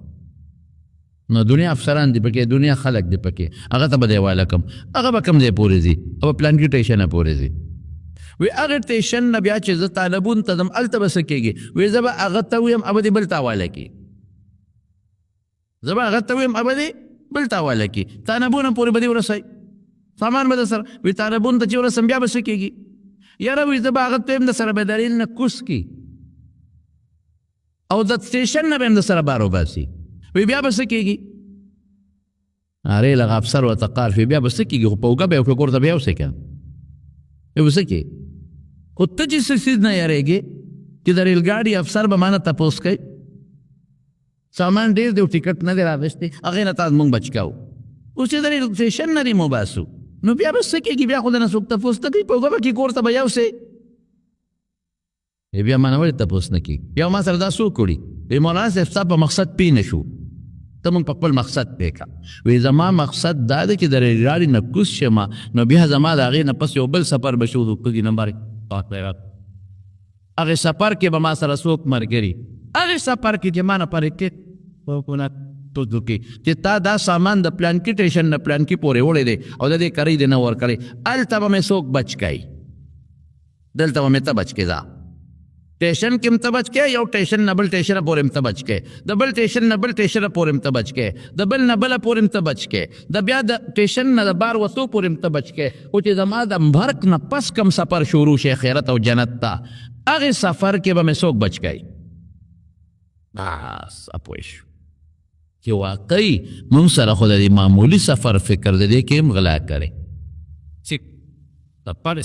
نو دنیا افسران دی پکې دنیا خلق دی پکې هغه ته به دې حواله کړم هغه به کوم ځای پورې ځي هغه پلانکي ټیشن نه پورې ځي وی هغه ټیشن نه بیا چې زه طالبون ته ځم هلته به څه کېږي وی زه به هغه ته ویم هغه دې بل ته حواله کړي زه به هغه ته ویم هغه دې بل ته حواله کړي طالبونه پورې به دې ورسوي سامان به در سره وی طالبون ته چې ورسم بیا به څه کېږي یاره وی زه به هغه ته یم د سره به د ریل نه کوز کړي او د سټیشن نه به هم د سره بار وباسي وی بیا به څه کېږي ریل هغه افسر ورته قار وی بیا به څه کېږي خو په اوږه به یې وکړه کور ته به یوسې که بیا به څه کېږي خو ته چې څه څیز نه یارېږې چې د ریل ګاډي افسر به ما نه تپوس کوي سامان ډېر دی او ټکټ نه دی راغوښتی هغې نه تا مونږ بچ کوو اوس چې د ریل سټیشن نه دې مو باسو نو بیا به څه کېږي بیا خو د نه څوک تپوس نه کوي په اوږه به کې کور ته به یوسې بیا ما نه ولې تپوس نه کېږي بیا ما سره دا څوک وړي وی مولانا صاحب ستا په مقصد پوه نه شو ته مونږ په خپل مقصد پوه کړه وی زما مقصد دا دی چې د ریل ګاډي نه کوز شمه نو بیا زما د هغې نه پس یو بل سفر به شروع کړي نمبر هغې سفر کې به ما سره څوک ملګري هغې سفر کې چې ما نه پرې کې چې تا دا سامان د پلانکي ټیشن نه پلانکي پورې وړی دی او د دې کرۍ دې نه ورکړی هلته به مې څوک بچ کوي دلته به مې ته بچ کې ځه ټیشن کې هم ته بچ کې یو ټیشن نه بل ټیشنه پورې هم ته بچ کې د بل ټیشن نه بل ټیشنه پورې هم ته بچ کې د بل نه بله پورې هم ته بچ کې د بیا د ټیشن نه د بار وتو پورې هم ته بچ کې خو چې زما د مرګ نه پس کم سفر شروع شي خیرت او جنت ته هغې سفر کې به مې څوک بچ کوي بس اپوه شو چې واقعي مونږ سره خو د دې معمولي سفر فکر د دې کې هم غلا کوي چې سفر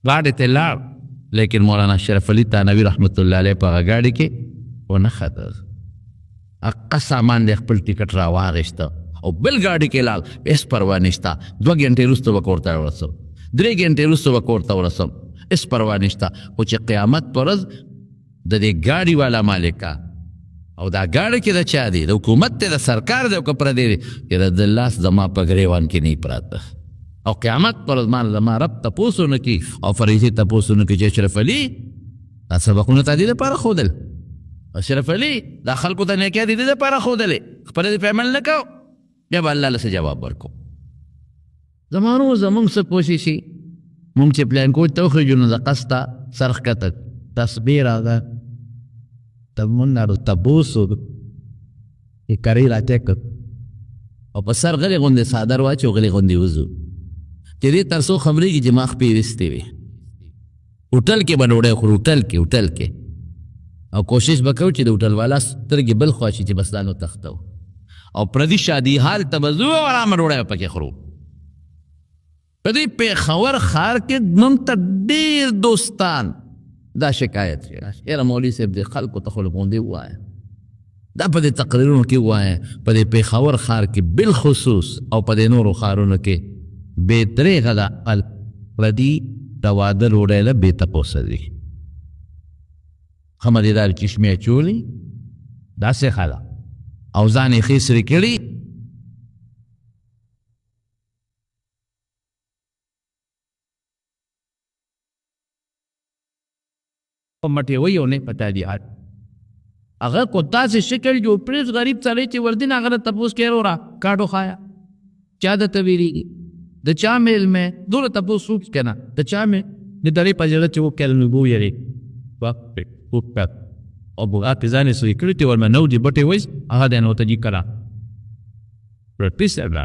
ګاډي ته لاړ لیکن مولانا اشرف علي تانوي رحمت الله علیه په هغه ګاډي کې ونه خته هغه سامان د خپل ټیکټ راواغېسته او بل ګاډي کې لاړ هېڅ پروا نشته 2 غنټې وروسته به کور ته ورسم 3 غنټې وروسته به کور ته ورسم هېڅ پروا نشته خو چې قیامت په ورځ د دې ګاډي والا مالکه او دا ګاډی کې د چا دی د حکومت دی د سرکار دی او که پردی دی چې د لاس زما په ګریوان کې نه پراته او قیامت پر ورځ زما رب تپوس ونه کي او فرشتې تپوس ونه کي چې اشرف علي دا سبقونه تا دې دپاره ښودل اشرف علي دا خلکو ته نیکۍ د دې دپاره ښودلې خپله دې په عمل نه کو بیا به الله له څه جواب ورکو زمانو زمونږ څه کوششي مونږ چې پلان کوچ ته وخېږو نو د قسته سر ښکته تسبیح راغله تمونارو تبوسو یې کرۍ راټیک کړ او په سر غلې غوندې څادر واچو غلې غوندې وځو چې دې تر څو خبرېږي چې ما خپې ویستې وي هوټل کې به ډوډۍ خورو هوټل کې او کوشش به کوو چې د هوټل والا سترګې بل خوا شي چې بس دا نو تختو او پردي شادي حال ته به ځو او ارامه ډوډۍ به پکې خورو په دې پېښور ښار کې موږ ته ډېر دوستان دا شکایت یاره مولوي صاحب دې خلکو ته خو لږ ووایه دا په دې تقریرونو کې ووایه په دې پېښور ښار کې بالخصوص او په دې نورو ښارونو کې بې دریغه ده پردي د واده ډوډۍ له بې تپوسه دي ښه مدیدار چشمې اچولي داسې ښه ده او ځان یې خیسرې کړي مټې وي او نه په تعلیحات هغه کو داسې شکل جوړ پرېږ غریب سړی چې وردین هغه ته تپوس کوي وروره کاټو خایا چا درته ویلېږي د چا میل مې دوله تپوس وکړي که نه د چا مې د درې په زړه چې وکړل نو به ویرېږي وکړ او هغه پې ځان یې سوی کړي چې ورمه نو دې بټې وایي هغه دی نو ته جي کرا پریکټس ده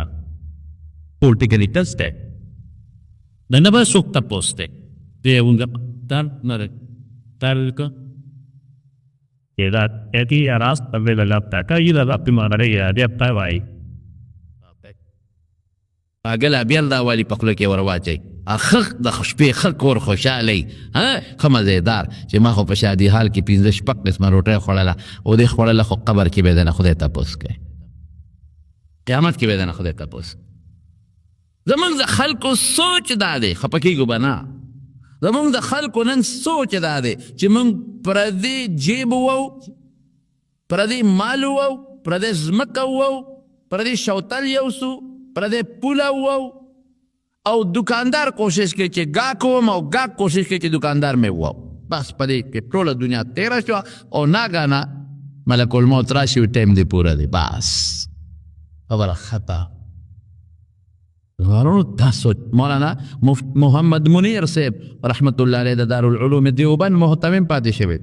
پولیټیکلی ټسټ دی د نه به څوک تپوس دی دی اونګه تار edad eti aras tambe la laptaka ila la primara ya dia pawai اګل بیل دا والی په خوله کې ور واچئ اخخ د شپې ښه کور خوشحالۍ ښه مزېدار چې ما خو په شادي حال کې پنځه شپږ قسمه روټۍ خوړله او دې خوړله خو قبر کې به یې د نه خدای تپوس کوي قیامت کې به یې د نه خدای تپوس زمونږ د خلکو سوچ دا دی خفه کېږو به نه زمونږ د خلکو نن سوچ دا دی چې موږ پردي جیب وو پردي مال وو پردي ځمکه وو پردي شوتل یوسو پردی پوله وو او دکاندار کوشش کوي چې ګاک وم او ګاک کوشش کوي چې دکاندار مې وو بس په دې کې ټوله دنیا تېره شوه او ناګانه ملک الموت راشي او ټایم دې پوره دی بس خبره خطا دا سوچ مولانا محمد منیر صاحب رحمت الله علیه د دارالعلوم دیوبند محتمم پاتې شوی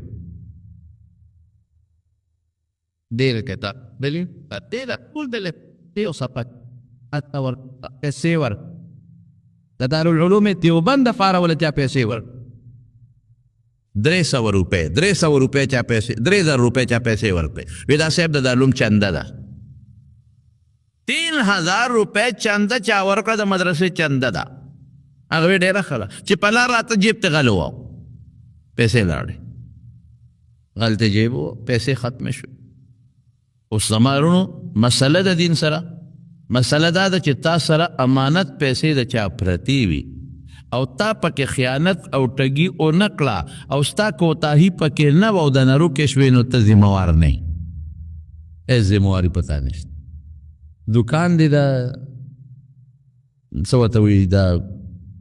ډېر کتاب بلې ډېره ټول دلې یو صفحه اتور پیسې ور د دارالعلوم دیوبند دپاره وله چا پیسې ور 300 روپۍ 300 روپۍ چا پیسې 3000 روپۍ چا پیسې ورکړې وی دا صاحب د دارالعلوم چنده ده 3000 روپۍ چنده چا ورکړه د مدرسې چنده ده هغه وی ډېره ښه ده چې په لار راته جیب ته غل وو پیسې لاړې غلطه جیب وو پیسې ختمې شوې اوس زما ورونو مسله د دین سره مسله دا ده چې تا سره امانت پیسې د چا پرتې وي او تا پکې خیانت او ټګي ونه کړه او ستا کوتاهي پکې نه وه او د نه روکې شوې نو ته ذمهوار نه یې هېڅ ذمهواري په تا نشته دکان دی د څه ورته وایي د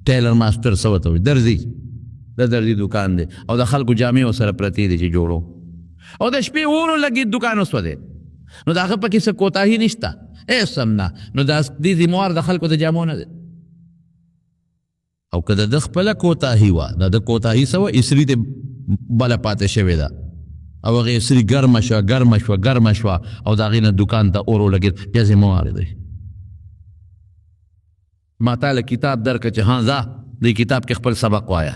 ټیلر ماسټر څه ورته وایي درزي د درزي دکان دی او د خلکو جامې ورسره پرتې دي چې جوړو او د شپې اورو لګي دکان وسوځېد نو د هغه پکې څه کوتاهي نشته هېڅ هم نه نو دا دې ذمهوار د خلکو د جامو نه دی او که د خپله کوتاهي وه د ده کوتاهي څه وه اسري دې بله پاتې شوې ده او هغې اسري ګرمه شوه او د هغې نه دکان ته اور ولګېد بیا ذمهوار دی ما تاله کتاب درکړه چې ها ځه دې کتاب کې خپل سبق وایه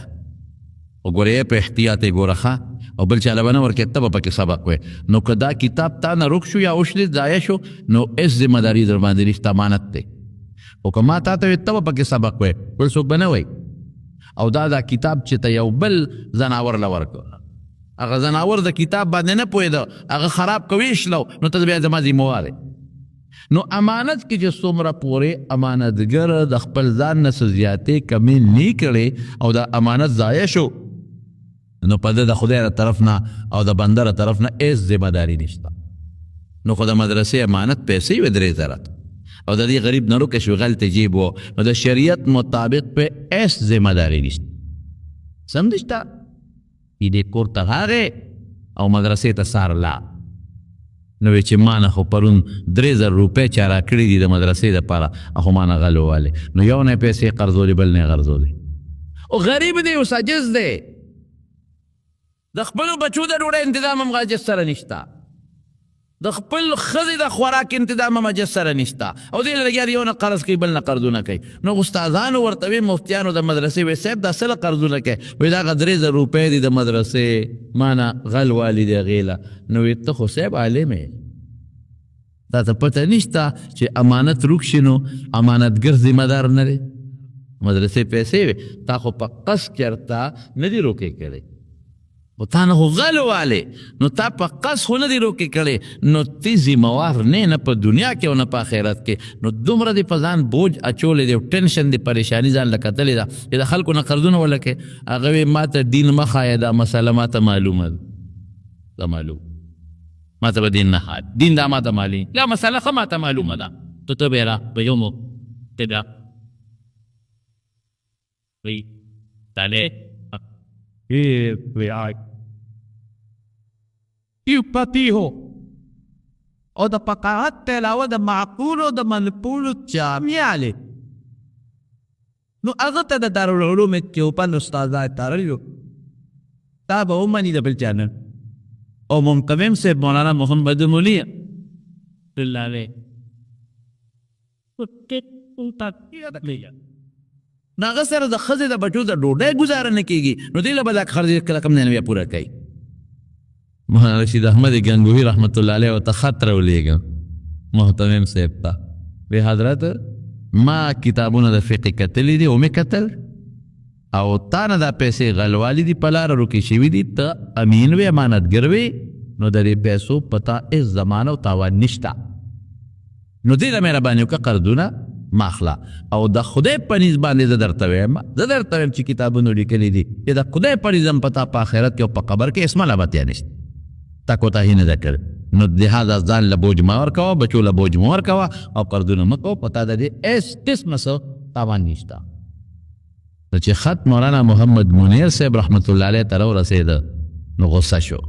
وګورې په احتیاط یې ګوره ښه او بل چاله به نه ورکړې ته به پکې سبق وایې نو که دا کتاب تا نه روک شو یا اوشلید ضایع شو نو هېڅ ذمهداري در باندې نشته امانت دی خو که ما تا ته وایي ته به پکې سبق وایې بل څوک به نه وایي او دا کتاب چې ته یو بل زناور له ورکړه هغه زناور د کتاب باندې نه پوهېده هغه خراب که ویشلو نو ته بیا زما ذمهوار نو امانت کې چې څومره پورې امانتګر د خپل ځان نه څه زیاتې کمې نه کړې او دا امانت ضایع شو نو په ده د خدای له طرف نه او د بنده له طرف نه هېڅ ذمهداري نشته نو خو د مدرسې امانت پیسې وې 3000 او د دې غریب نه روکه شو غلط جیب و نو د شریعت مطابق په ایس ذمہ داری نشته سمدشته دې کور ته راغې او مدرسې ته سار لا نو چې ما نه خو پرون 3000 روپۍ چا راکړي دي د مدرسې دپاره خو ما نه غل ووالې نو یو نه پیسې قرضولې بل نه غرضولې او غریب دی او ساجز دی د خپلو بچو د ډوډۍ انتظام هم عاجز سره نشته د خپل ښځې د خوراک انتظام هم عاجز سره نشته او دې له لګیا دی یو نه قرض کوي بل نه قرضونه کوي نو استادانو ورته وي مفتیانو د مدرسې وایي صاحب دا څه قرضونه کوي وایي دغه 3000 روپۍ دي د مدرسې ما نه غل والي دی هغې له نو وایي ته خو صاحب عالم یې تا ته پته نشته چې امانت روک شي نو امانتګر ذمه دار نه دی مدرسې پیسې وي تا خو په قصد چېرته نه دي روکې کړی و تا نه خو غل والې نو تا په قصد خو نه دي روکې کړی نو تی ذمهوار نه په دنیا کې او نه په آخرت کې نو دومره دې په ځان بوج اچولی دی او ټینشن دی پریشاني ځان له کتلې ده چې د خلکو نه قرضونه ولکې هغه وایي ما ته دین مه ښایه دا مسله ما ته معلومه ده دا معلوم ما ته به دین نه ښایه دین دا ما ته معلوم دا مسله ښه ما ته معلومه ده ته به یې را به یو مو ته دا وایي تالی یو پتیهو او د فقاهت ته علاوه د معقولو د منقولو جامعالی نو هغه ته د دارالعلوم دیوبند استادان تړلي دا به ومني د بل چا نه او منقوم صاحب مولانا محمد مولي الله علیه نو هغه سره د ښځې د بچو د ډوډۍ ګزاره نه کېږي نو دې له به دا خرڅ کله کم نه بیا پوره کوي مولانا رشید احمد گنگوهی رحمت الله علیه ورته خط راولېږه محتمم صاحب ته وی حضرت ما کتابونه د فقه کتلی دي او مې کتل او تا نه دا پیسې غلوالی دي په لاره روکې شوي دي ته امین وې امانتګر وې نو د دې پیسو پتا هېڅ زمانه او تاوان نشته نو دې له مهرباني وکړه قرضونه ما اخله او د خدای په نیز باندې زه درته وایم چې کتابونو لیکلي دي چې د خدای په نیز هم پتا په آخرت کې او په قبر کې اسمه لابتیا نشته تا کوتاهي نه ده کړې نو لهذا ځان له بوج مه ورکوه بچو له بوج مه ورکوه او قرضونه مه کوه پتا د دې هېڅ قسمه څه تاوان نشته نو چې خط مولانا محمد منیر صاحب رحمت الله علیه ته راورسېده نو غصه شو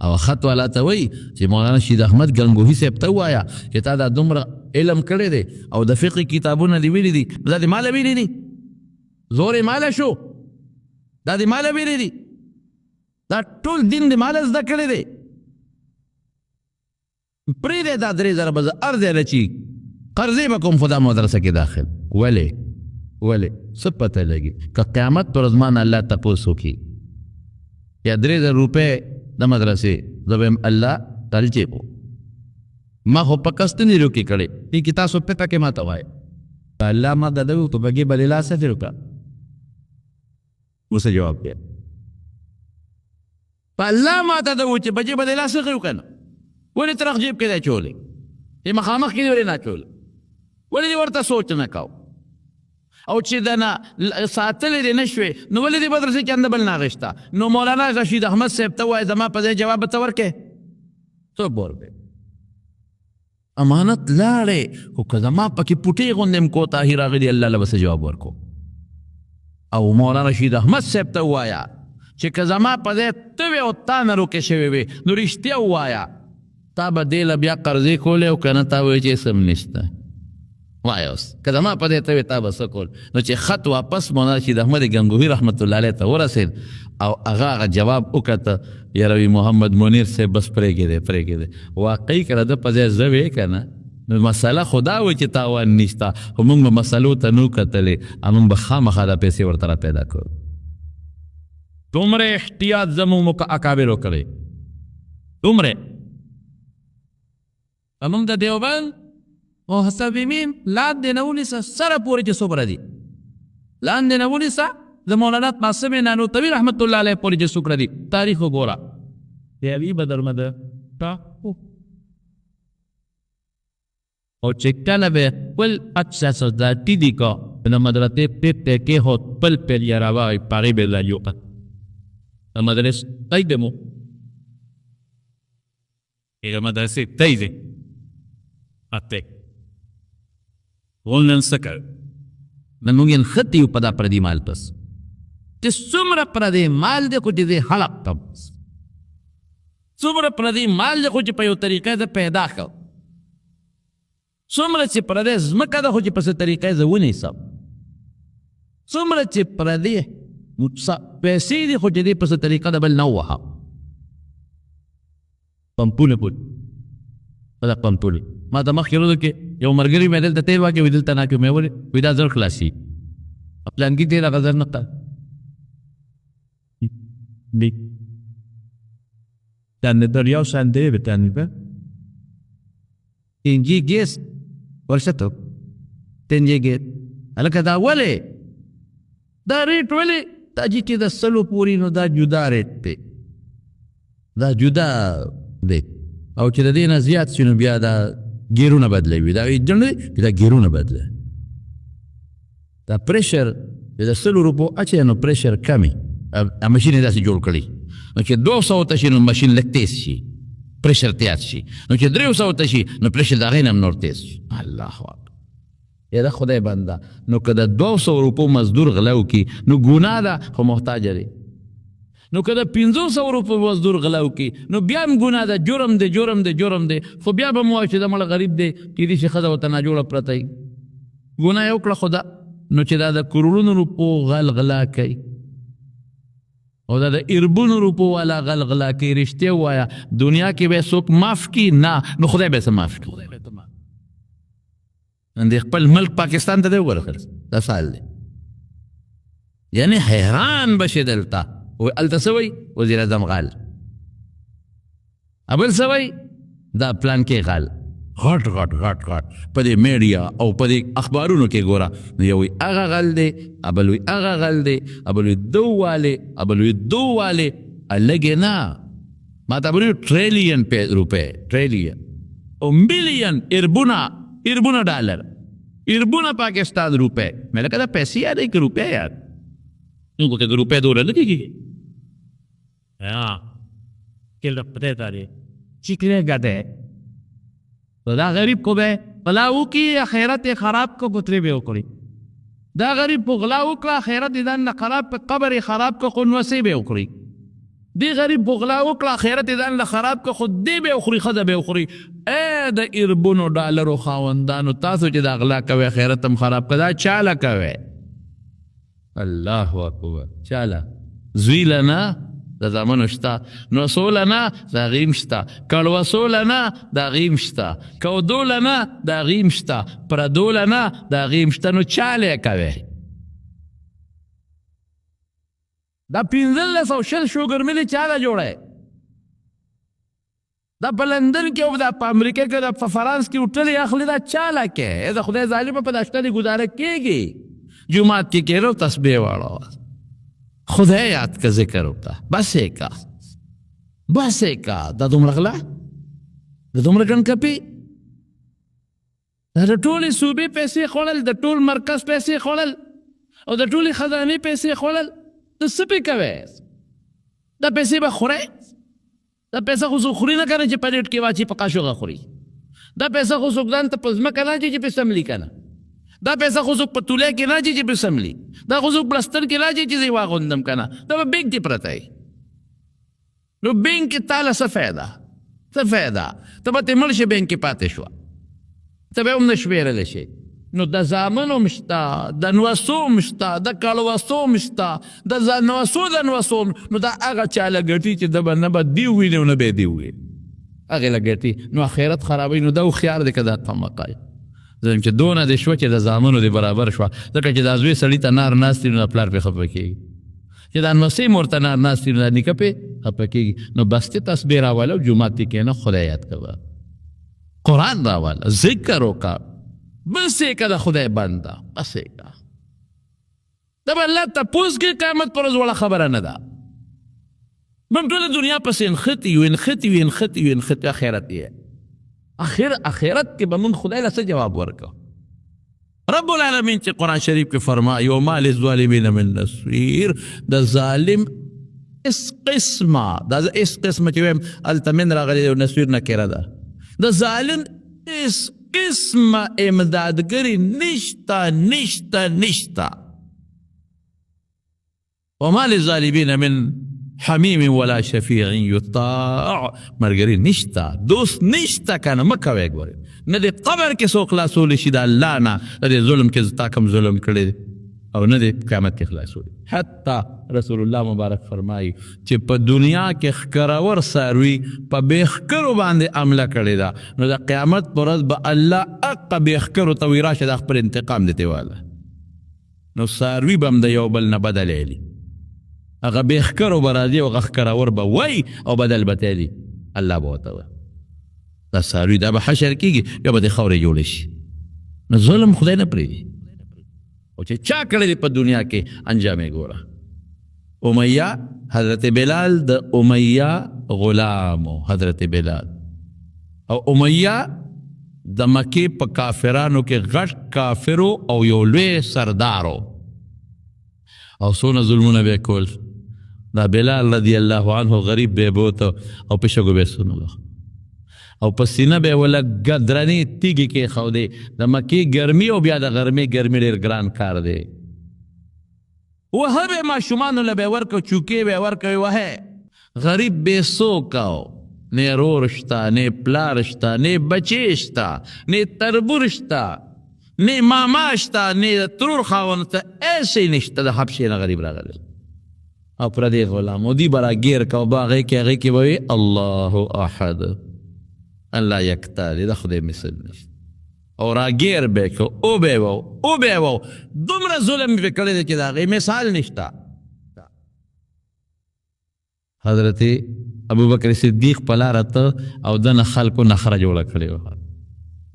او خط والا ته وایي چې مولانا رشید احمد گنگوهی صاحب ته ووایه چې تا دا دومره علم کړی دی او د فقه کتابونه دې ویلي دي دا دې ماله ویلي دي زور یې ماله شو دا دې ماله ویلي دي دا ټول دین دې ماله زده کړی دی پرېږدی دا 3000 به زه هر ځای رچي قرضې به کوم خو دا مدرسه کې داخل ولې څه پته لګي که قیامت پر ورځ ما نه الله تپوس وکړي یا 3000 روپۍ د مدرسې زه به یم الله تلجې کو ما خو په قصد نه روکې کړی دې کې تاسو پته کې ما ته وایه الله ما د ده په بګې بلې لاسه دې وکړه اوس جواب دی په الله ما ته ده و چې بجې بلې لاسه غوي که نه ولې ترخ جیب کې دی اچولی دې مخامخ کې دې ولې نه اچولی ولې دې ورته سوچ نه کو او چې د نه ساتلی دې نه شوې نو ولې دې مدرسې کې انده بل نه اخېسته نو مولانا رشید احمد صاحب ته وایه زما په ځای جواب به ته ورکې څوک به ورکوي امانت لاړې خو که زما پکې پوټې غوندې م کوتاهي راغلي الله له به څه جواب ورکو او مولانا رشید احمد صاحب ته ووایه چې که زما په ځای ته وې او تا نه روکې شوې وې نو رښتیا ووایه تا به دې له بیا قرضې کولې او که نه تا وایې چې اسم نشته وایه اوس که زما په دې ته وې تا به څه کول نو چې خط واپس مولانا رشید احمد گنگوهی رحمت الله علیه ته ورسېد او هغه جواب وکړه یاروي محمد منیر صاحب بس پرېږدی واقعي که د په ځای زه وې که نه نو مسله خو دا وه چې تاوان نشته خو موږ به مسلو ته نو کتلې موږ به خامخا دا پیسې ورته را پیدا کړو دومره احتیاط زموږ اکابرو کړی دومره موږ د دیوبند او حسابیمین لاندې نه ونیسه سره پورې چې څومره دي لاندې نه ونیسه د مولانا قاسم نانوتوي رحمت الله علیه پورې چې څومره دي تاریخ وګوره دیوي به درمه ده او چې کله به خپل احساساتي دي که د مدرسې پرېکړې کېښود خپل پیل یې راوغی په هغې به ځای وکړ د مدرسې تی دی مو د مدرسې تی دی اته غول نن څه کوي نن موږ نښتي یو په دا پردي مال پس چې څومره پردی مال دی خو چې دی حلق کم څومره پردی مال دی خو چې په یو طریقه زه پیدا کړم څومره چې پردی ځمکه ده خو چې په څه طریقه زه ونیسم څومره چې پردی پیسې دي خو چې دی په څه طریقه د بل نه ووهم پمپونه پول په دا پمپونه ما ته مخکې ورځو کې یو ملګري مې دلته تېر واچوي دلته ناکې مې ولې وایي دا زر خلاصي پلانکي تېر هغه زر نه تا Den deriau sende beten be. Inji ges ورشته تنجي ګیر هلکه دا ولې دا ریټ ولې دا چې د سلو پورې نو دا جدا ریټ دی دا جدا دی او چې د دې نه زیات شي نو بیا دا ګیرونه بدلوي دا جنرالي دا ګیرونه بدلوي دا پریشر د سلو روپو اچي نو پریشر کمی ماشین داسې جوړ کړي نو چې 200 ته شي نو ماشین لږ تیز شي پریشر تیز شي نو چې 300 ته شي نو پریشر د هغې نه هم نور تیز شي الله اکبر یاره خدای بنده نو که د 200 روپو مزدور غلا وکړي نو ګناه ده خو محتاجه دی نو که د 500 روپو مزدور غلا وکړي نو بیا هم ګناه ده جرم دی جرم دی جرم دی خو بیا به مو وایي چې دا مړه غریب دی کیدای شي ښځه ورته ناجوړه پرته وي ګناه یې وکړه خو دا نو چې دا د کروڑونو روپو غلا کوي او دا د اربونو روپو والا غلا کوي رښتیا ووایه دنیا کې به څوک معاف کړي نه نو خدای به څه معاف کړي نن د خپل ملک پاکستان ته دی وګوره دا سال دی یعنی حیران بشي دلته هلته څه وایي وزیر اعظم غال بل څه وایي دا پلان کې غال غټ غټ غټ غټ په دې میډیا او په دې اخبارونو کې ګوره یو وایي هغه غل دی بل وایي هغه غل دی بل وایي دو والې بل وایي دو والې لږې نه ما ته بل ټریلیون روپۍ ټریلیون او میلیون اربونه ډالر اربونه پاکستان روپے میں نے کہا پیسے یاد ہے کہ روپے یاد ان کو کہتے روپے دو رہے لگے گی que lo pretare. چکلے گدے دا غریب کو بے غلاو کی خیرت خراب کو گترے بے اکڑی دا غریب کو غلاو کلا خیرت دان خراب قبر خراب کو خنوسی بے اکڑی دی غریب بغلاو کلا خیرت دان لخراب که خود دی بے اخری خدا بے اخری اے دا اربونو ڈالرو خواندانو تاسو چې دا اغلا کوي خیرتم خراب کدا چالا کوي الله اکبر چالا زوی لنا دا زمانو شتا نوسو لنا دا غیم شتا کلوسو لنا دا غیم شتا کودو لنا دا غیم شتا پردو لنا دا غیم شتا نو چالا کوي دا 1500 شوگر ملی چاله جوړه دا په لندن کې او دا په امریکا کې دا په فرانس کې اٹھلی اخلي دا چاله کې دا خدای ظالم په داشتري گزاره کېږي جمعات کې کېرو تسبیح واړو خدای یاد کا ذکر ہوتا بس ایک دا دومره غلا دا دومره ګن کپی دا ټولې صوبې پیسې خوړل د ټول مرکز پیسې خوړل او د ټولې خزانې پیسې خوړل ته څه پې کوې دا پیسې به خورې دا پیسه خو څوک خوري نه که نه چې په ډېټ کې واچي په قاشوغه خوري دا پیسه خو څوک ځان ته په ځمکه نه اچي چې په سملي که نه دا پیسه خو څوک په تولی کې نه اچي چې په سملي دا خو څوک بلستر کې نه اچي چې زه یې واغوندم که نه دا به بینک کې پرته وي نو بینک کې تا له څه فایده ته به ترې مړ شي بینک کې پاتې شوه ته به هم نه شمېرلی شي نو د زامنو مشته د نوسو مشته د کړوسو مشته د نوسو نو دا هغه چاله ګټي چې د به نه به دی وویني او نه به یې دی وویني هغې له ګټي نو آخرت خرابوي نو دا هوښیار دی که دا طمقه زم چې دونه دې شوه چې د زامنو دې برابر شوه ځکه چې دا زوی سړي ته نار ناست نو دا پلار پرې خفه کېږي چې دا نوسۍ مور ته نار ناست نو دا نیکه پرې خفه کېږي نو بس ته تسبیح راوله او جومات کې کښېنه خدای یاد کوه قرآن راوله ذکر وکړه بس ایکا دا خدای بنده بس ایکا دا با اللہ تپوس کی قیامت پر از وڑا خبر ندا من طول دنیا پس انخطی آخرتی ہے آخرت کے بمن خدای لسا جواب ورکا رب العالمین چی قرآن شریف کے فرمائی وما للظالمین من نصیر دا ظالم اس قسمہ چویم التمن را غلی نصیر نکیرہ دا ظالم اس قسم امدادګری نشتا وما للظالمین من حمیم ولا شفیع یطاع مرګری نشتا دوست نشتا کنه مکوي ګوري نه د قبر کې څوک خلاصول شي د الله نه د ظلم کې تا کوم ظلم کړی او نه د قیامت کې خلاصول حتی رسول الله مبارک فرمایي چې په دنیا کې ښکرور څاروي په بېښکرو باندې عمله کړې ده نو د قیامت په ورځ به الله حق بېښکرو ته وایي راشه دا خپل انتقام دې واله نو څاروي به هم د یو بل نه بدلېلي هغه بېښکرو به راځي او هغه ښکرور به وایي او بدل به تلي الله به ورته وایي دا څاروي دا به حشر کېږي یا به د خاورې جوړې شي نو ظلم خدای نه پرېږدي او چې چا کړی دی په دنیا کې انجام یې ګوره امیہ حضرت بلال د امیہ غلام حضرت بلال او امیہ د مکې په کافرانو کې غټ کافرو او یو لوی سردارو او څونه ظلمونه به کول دا بلال رضی الله عنه غریب به بوته او په شګو به سنلو او په سینه به ولا ګدرنی تیږي کې خو دی د مکې ګرمي او بیا د غرمې ګرمي ډېر ګران کار دی وهه به ماشومانو له به ورکو چوکې به ورکوي وهه غریب بې څوکه نه رور شته نه پلار شته نه بچی شته نه تربور شته نه ماما شته نه ترور خاوند ته ایسې نشته د حبشې نه غریب راغلی او پردی غلام او دی برا ګیر کو باغې کې هغې کې به وي الله احد الله یکتا دی د خدای مثل نشته او راګیر به کو او به و دومره ظلم به کړی دی چې د هغې مثال نشته حضرت ابوبکر صدیق په لاره ته او دنه خلکو نخره جوړه کړې وه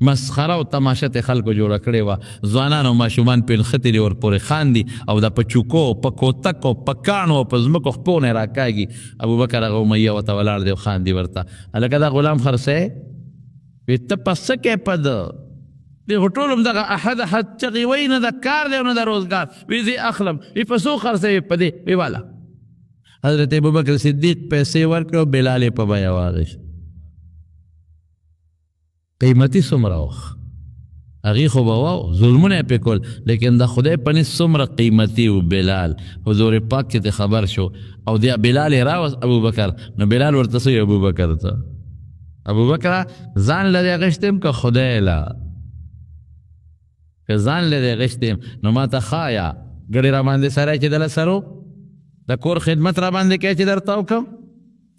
مسخره او تماشه ته خلکو جوړه کړې وه ځوانان او ماشومان پې نښتې دي ورپورې خاندي او د په چوکو په کوتکو په کاڼو او په ځمکو خپو نه یې راکاږي ابوبکر هغه امیه ورته ولاړ دی او خاندي ورته هلکه دا غلام خرڅی وی ته په څه کې په ده دغه ټول هم دغه احد چغې وایي نه د کار دی او نه د روزګار وی زه اخلم وی په څو خرڅوي په دې وی والا حضرت ابوبکر صدیق پیسې ورکړې او بلال یې په بیه واخیست قیمتي څومره وخت هغې خو به وو ظلمونه یې پرې کول لیکن د خدای په نس څومره قیمتي و بلال حضور پاک کې ته خبر شو او د بلال یې راوست ابوبکر نو بلال ورته څه وي ابوبکر ته ابوبکر ځان لرې اخیستم که خدای له که ځان لرې اخیستم نو ما ته ښایه ګړې را باندې سری چې دله سرو د کور خدمت را باندې کوې چې درته وکړم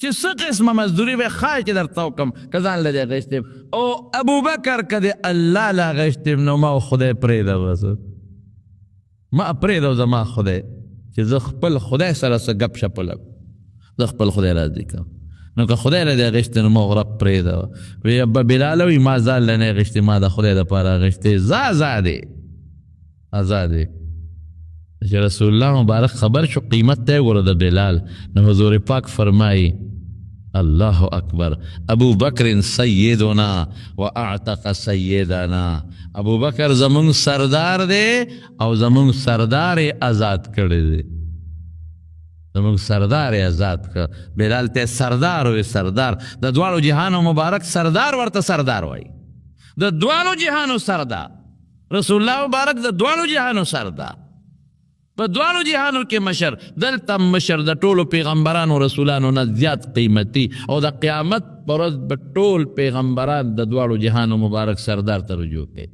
چې څه قسمه مزدوري وی ښایه چې درته وکړم که ځان لرې اخیستم او ابوبکر که د الله له اخیستم نو ما خدای پرېږده بس ما پرېږده زما خدای چې زه خپل خدای سره څه ګپ شپ ولګم زه خپل خدای راضي کړم نو که خدای له دې اخیستې نو ما غرب پرېږده وی ابا بلال وی ما ځان له نه اخیستې ما د خدای دپاره اخیستې زه آزاد یې چې رسول الله مبارک خبر شو قیمت ته یې ګوره د بلال نو حضور پاک فرمایي الله اکبر ابو بکر سیدنا و اعتق سیدنا ابو بکر زمونږ سردار دی او زمونږ سردار یې آزاد کړی دی زمونږ سردار یې آزاد کړ بلال ته سردار وی سردار د دواړو جهانو مبارک سردار ورته سردار وایي د دواړو جهانو سردار رسول الله مبارک د دواړو جهانو سردار په دواړو جهانو کې مشر دلته مشر د ټولو پیغمبرانو رسولانو نه زیات قیمتي او د قیامت په ورځ به ټول پیغمبران د دواړو جهانو مبارک سردار ته رجوع کوي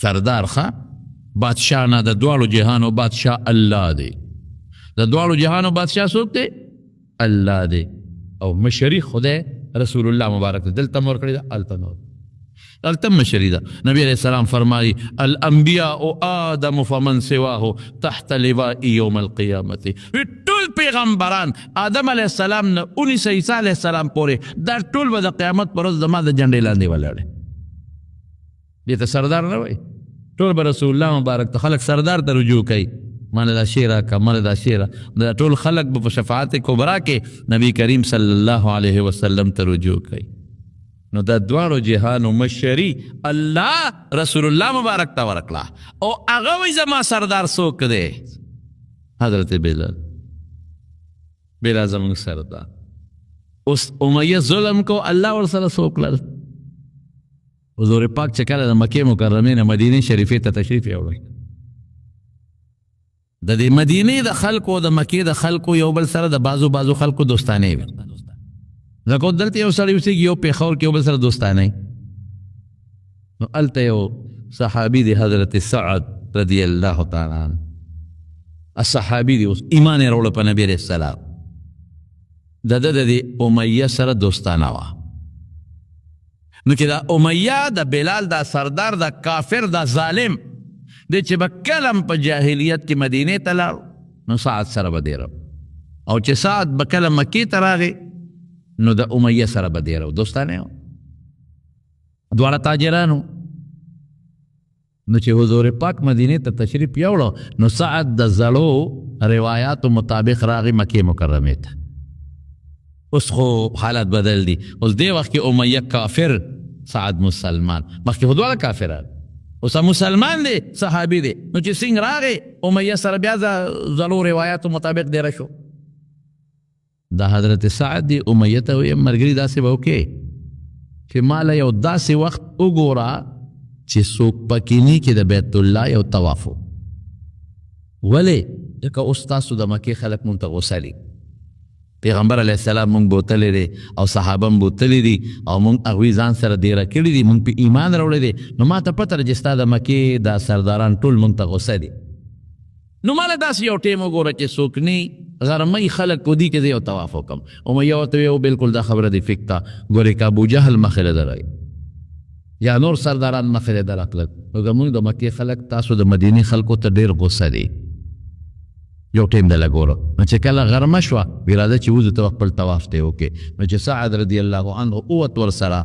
سردار ښه بادشاه نه د دواړو جهانو بادشاه الله دی د دواړو جهانو بادشاه څوک دی الله دی او مشري خدای رسول الله مبارک دلته مور کړی ده هلته نور التم مشری ده نبی علیہ السلام فرمائی الانبیاء آدم فمن سواه تحت لواء یوم القیامت ټول پیغمبران آدم علیہ السلام نه 19 عیسی علیہ السلام پورې دا ټول به د قیامت پر ورځ زما د جنډې لاندې ولاړې دې ته سردار نه وایي ټول به رسول الله مبارک ته خلک سردار ته رجوع کوي مال دا شیره که مال دا شیره دا ټول خلک به په شفاعت کبرا کې نبی کریم صلی الله علیه وسلم ته رجوع کوي نو دا دواړو جهانو مشري الله رسول الله مبارک ته ورکړه او هغه وایي زما سردار څوک دی حضرت بلال زموږ سردار اوس امیه ظلم کو الله ورسره څوک لر حضور پاک چې کله د مکې مکرمې نه مدینې شریفې ته تشریف یوړی د دې مدینې د خلکو د مکې د خلکو یو بل سره د بازو خلکو دوستانې وي ځکه دلته یو سړی اوسېږي یو پېښور کې یو بل سره دوستانې نو هلته یو صحابي دی حضرت سعد رضی الله تعالی عنه الصحابي دی اوس ایمان یې راوړه په نبي علیه السلام د ده د دې امیه سره دوستانه وه نو چې دا امیه د بلال دا سردار دا کافر دا ظالم دی چې به کلم په جاهلیت کې مدینې ته لاړ نو سعد سره به دی رو او چې سعد به کله مکې ته راغی نو د امیه سره به دی رو دوستانه و دواړه تاجرانو نو چې حضور پاک مدینې ته تشریف یوړو نو سعد د زړو روایاتو مطابق راغی مکې مکرمې ته اوس خو حالت بدل دی اوس دی وخت کې امیه کافر سعد مسلمان مخکې خو دواړه کافران اوس مسلمان دی صحابي دی نو چې څنګه راغی امیه سره بیا زړو روایاتو مطابق دیره شو دا حضرت سعد دی امیه ته ویل ملګري داسې به وکړې چې ماله یو داسې وخت وګوره چې څوک پکې نه کې د بیت الله یو طواف ولې ځکه اوس تاسو د مکې خلک مونږ ته غوسه دي پیغمبر علیه السلام مونږ بوتلی دی او صحابه هم بوتلی دي او مونږ هغوی ځان سره دیره کړي دي مونږ په ایمان راوړی دی نو ما ته پته ده چې ستا د مکې دا سرداران ټول مونږ ته غوسه دي نو ماله داسې یو ټیم وګوره چې څوک نه غرمۍ خلک ودي کې زه یو طواف وکړم امیه ورته ویل بالکل دا خبره دې فیک ته ګورې که ابوجهل مخې له درغی یا نور سرداران مخې له درغلل نو زمونږ د مکې خلک تاسو د مدینې خلکو ته ډېر غوسه دي یو ټیم د لګورو نو چې کله غرمه شوه وی راځه چې وځو ته خپل طواف ته وکړې نو چې سعد رضی الله عنه اووت ورسره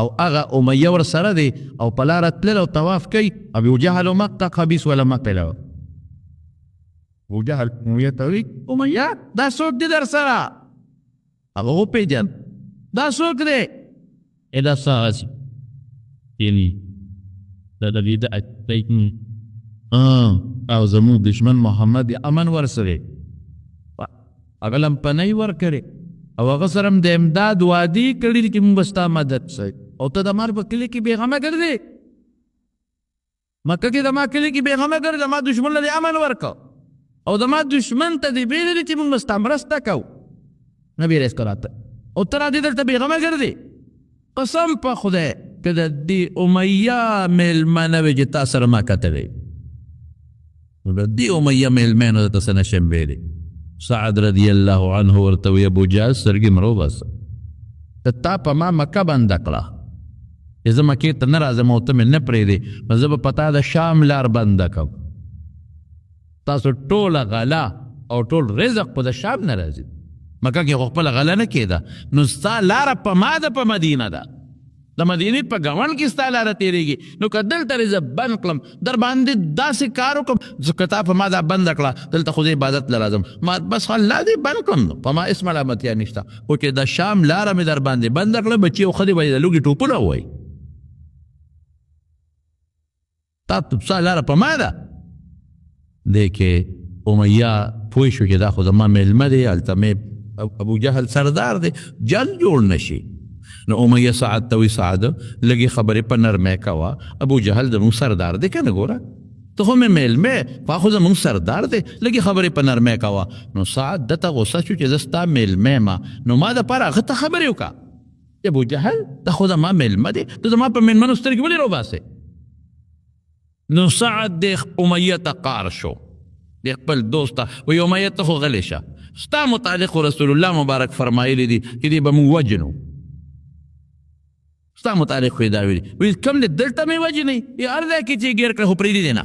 او هغه امیه ورسره دی او په لاره تلل او طواف کوي ابوجهل مقته خبیث ولا مقته له ابوجهل امیه ته وایي امیه دا څوک دی در سره هغه وپېژند دا څوک دی دا څه یعنی دا د دې د اټیکن او زموږ دشمن محمد امن ورسره هغه لمپنۍ ورکړې او هغه سره هم د امداد وعدې کړي دي چې موږ به ستا مدد کوي او ته د مار په کلي کې بېغمه ګرځې مکه کې د ما کلي کې بېغمه ګرځې ما دشمن له دې امن ورکړه او د ما دشمن ته دې ویلي دي چې موږ به ستا مرسته کوو نبي علیه السلام او ته راځې دلته بېغمه ګرځې قسم په خدای که د دې امیه مېلمه نه وي چې تا سره ما کتلی نو د دې امیه مېلمه نو درته څه نشم ویلی سعد رضی الله عنه ورته وی ابوجهل سترګې مه روباسه تا په ما مکه بنده کړه چې زه مکې ته نه راځم او ته مې نه پرېږدې نو زه به په تا د شام لار بنده کوم تاسو ټوله غلا او ټول رزق په د شام نه راځي مکه کې خو خپله غله نه کېده نو ستا لاره په ما ده په مدینه ده د مدینې په ګاونډ کې ستا لاره تېرېږي نو که دلته زه بند کړم در باندې داسې کار وکړم ځکه تا په ما دا بنده کړه دلته خو زه عبادت له راځم ما بس الله دې بند کړم نو په ما هېڅ ملامتیا نشته خو چې د شام لاره مې در باندې بنده کړه بچي او ښځې به یې د لوږې ټوپونه ووایي تا ستا لاره په ما ده دی کې امیه پوه شو چې دا خو زما مېلمه دی هلته مې ابوجهل سردار دی جل جوړ نشي نو امیه سعد ته وی سعد لږې خبرې په نرمۍ کوه ابوجهل زموږ سردار دی که نه ګوره ته خو مې مېلمه خو خو زموږ سردار دی لږې خبرې په نرمۍ کوه نو سعد دته غوسه شو چې زه ستا مېلمه یم نو ما دپاره هغه ته خبرې وکړه ابوجهل دا خو زما مېلمه دی ته زما په مېلمنو سترګې ولې راوباسې نو سعد د امیه ته قار شو د خپل دوست ته وی امیه ته خو غلی شه ستا متعلق رسول الله مبارک فرمایلی دي چې دې به موږ وجنو ستا متعلق خو یې دا ویلي وی کوم دی دلته مې وجنئ یا هر ځای کې چې یې ګیر کړه خو پرېږدي دی نه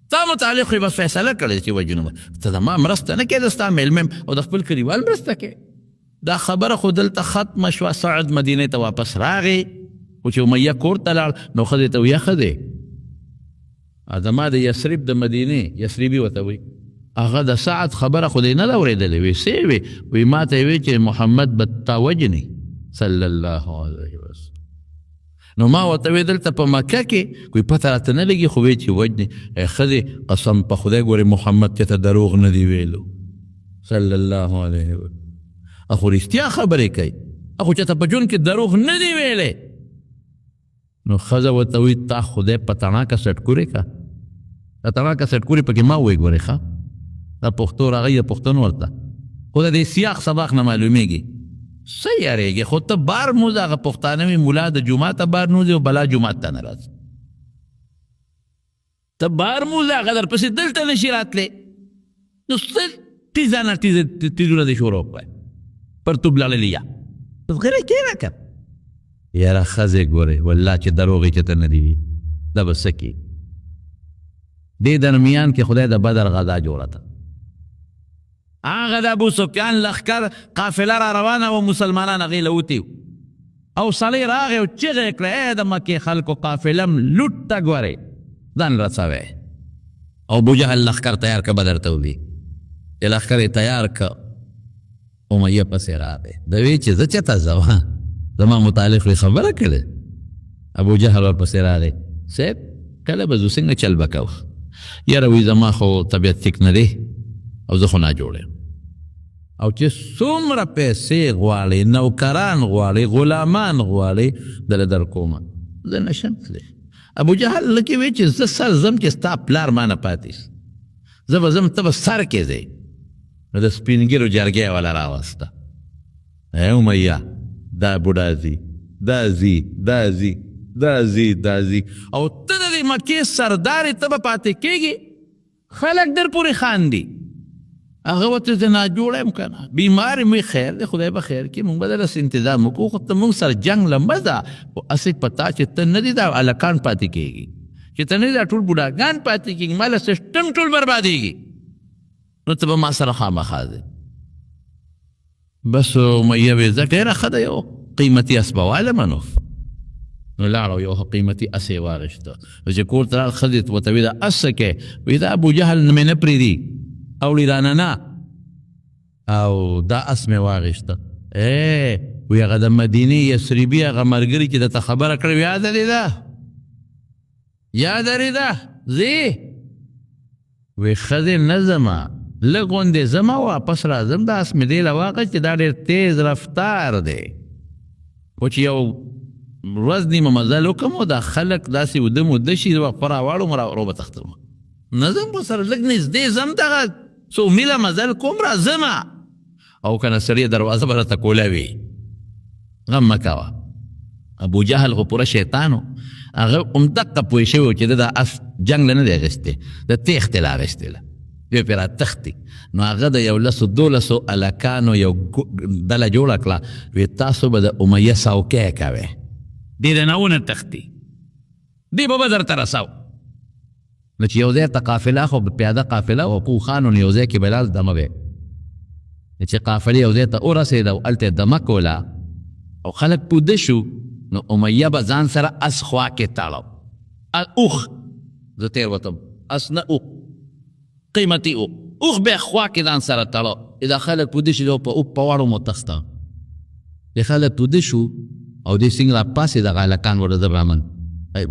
ستا متعلق خو یې بس فیصله کړې چې وجنو ته زما مرسته نه کېده ستا مېلمه او د خپل کلیوال مرسته کې دا خبره خو دلته ختمه شوه سعد مدینې ته واپس راغی خو چې امیه کور ته لاړ نو ښځې ته ویه ښه دی زما د یثرب د مدینې یثربي ورته وی هغه د سعد خبره خو دې نه ده اورېدلې وی څه وی وی ما ته یې وی چې محمد به تا وجني صلی الله علیه وسلم نو ما ورته وی دلته په مکه کې کوی پته راته نه لګي خو وی چې وجني ښځې قسم په خدای ګورې محمد چې ته دروغ نه دی ویلو صلی الله علیه وسلم اخو رښتیا خبرې کوي اخو چې ته په ژوند کې دروغ نه دی ویلی نو ښځه ورته وایي تا خدای په تڼاکه سټکورې که د تڼاکه سټکورې پکې ما ووایي ګورې ښه دا پښتو راغی د پښتون ورته خو د دې سیاق سباق نه معلومیږي څه یارېږي خو ته بار موز هغه پښتانه وي ملا د جومات ته بار نوځي او بلا جومات ته نه راځي ته بار موز هغه درپسې دلته نشي راتلی نو څه ټیزه نه ټیزونه دې شروع کړی پرتوب لاړلي یا غیره کېنه که یاره ښځې ګورې والله چې دروغې چې ته نه دي وي دا به څه کېږي دې درمیان کې خدای د بدر غذا جوړه ده هغه د ابو سفیان لښکر قافله را روانه و مسلمانان هغې له وتي او سړی راغی او چغې کړه ای د مکې خلکو قافله م لوټ ته ګورې ځان رسوی او ابوجهل لښکر تیار که بدر ته وځي چې لښکر یې تیار که امیه پسې راغی د وی چې زه چېرته ځم زما متعلق وی خبره کړې ابوجهل ورپسې راغی صاحب کله به ځو څنګه چل به کوو یاره وی زما خو طبیعت ټیک نه دی او زه خو ناجوړ یم او چې څومره پیسې غواړې نوکران غواړې غلامان غواړې دله در کومه زه نشم تللی ابوجهل لکې وی چې زه سر ځم چې ستا پلار ما نه پاتې زه به ځم ته به سر کې ځې نو د سپینګیرو جرګې والا راوسته ای امیه دا بوډا ځي دا ځي دا ځي دا ځي دا ځي او ته د دې مکې سردار ته به پاتې کېږي خلک در پورې خاندي هغه ورته زه ناجوړه یم که نه بیمار یم خیر دی خدای به خیر کړي موږ به دلاسې انتظام وکړو خو ته موږ سره جنګ لمبه ده خو هسې په تا چې ته نه دي دا هلکان پاتې کېږي چې ته نه دي دا ټول بوډاګان پاتې کېږي ما له سیسټم ټول بربادېږي نو ته به ما سره خامخا ځې بس امیه وی زه ډېره ښه ده یو قیمتي اسبه واله منوف نو لاړه یو قیمتي اس یې واغېسته چې کور ته راغل ښځې ورته وي دا اس څه کوې وایي دا ابوجهل مې نه پرېږدي اوړي رانه نه او دا اس مې واغېسته وی هغه د مدینې یسریبي هغه ملګري چې درته خبره کړې یاده دې ده یاده دې ده ځې وی ښځې نه ځمه لږ غوندې ځمه واپس راځم دا اس مې دې له واغېست چې دا ډېر تیز رفتار دی خو چې یو ورځ نیمه مزل وکړم او دا خلک داسې وده موده شي خو راواړم رو به تختم نه ځم په سره لږ نږدې ځم دغه څو میله مزل کوم راځمه او که نه سړي دروازه به راته کوله وي غم مه کوه ابوجهل خو پوره شیطان و هغه همدقه پوه شوی و چې ده دا اس جنګ له نه دی اخیستی د تیښتې له اخیستې ده دوی پرې راتښتي نو هغه د یو لسو دولسو هلکانو یو ډله جوړه کړه وی تاسو به د امیه څوکۍ کوئ دی د نه ونه تښتي دی به بدر ته رسو نو چې یو ځای ته قافله خو پیاده قافله و پوخانو نو یو ځای کې بلال دمه وی چې قافلې یو ځای ته ورسېده او هلته یې دمه کوله او خلک پوده شو نو امیه به ځان سره اس خوا کې تړو اوښ زه تېر وتم اس نه اوښ قیمتي اوښ بیا خوا کې ځان سره تړو دا خلک پوده شي په اوښ په واړو متسته د خلک پوده شو او دې څنګه راپاسې دغه هلکان ورته برامن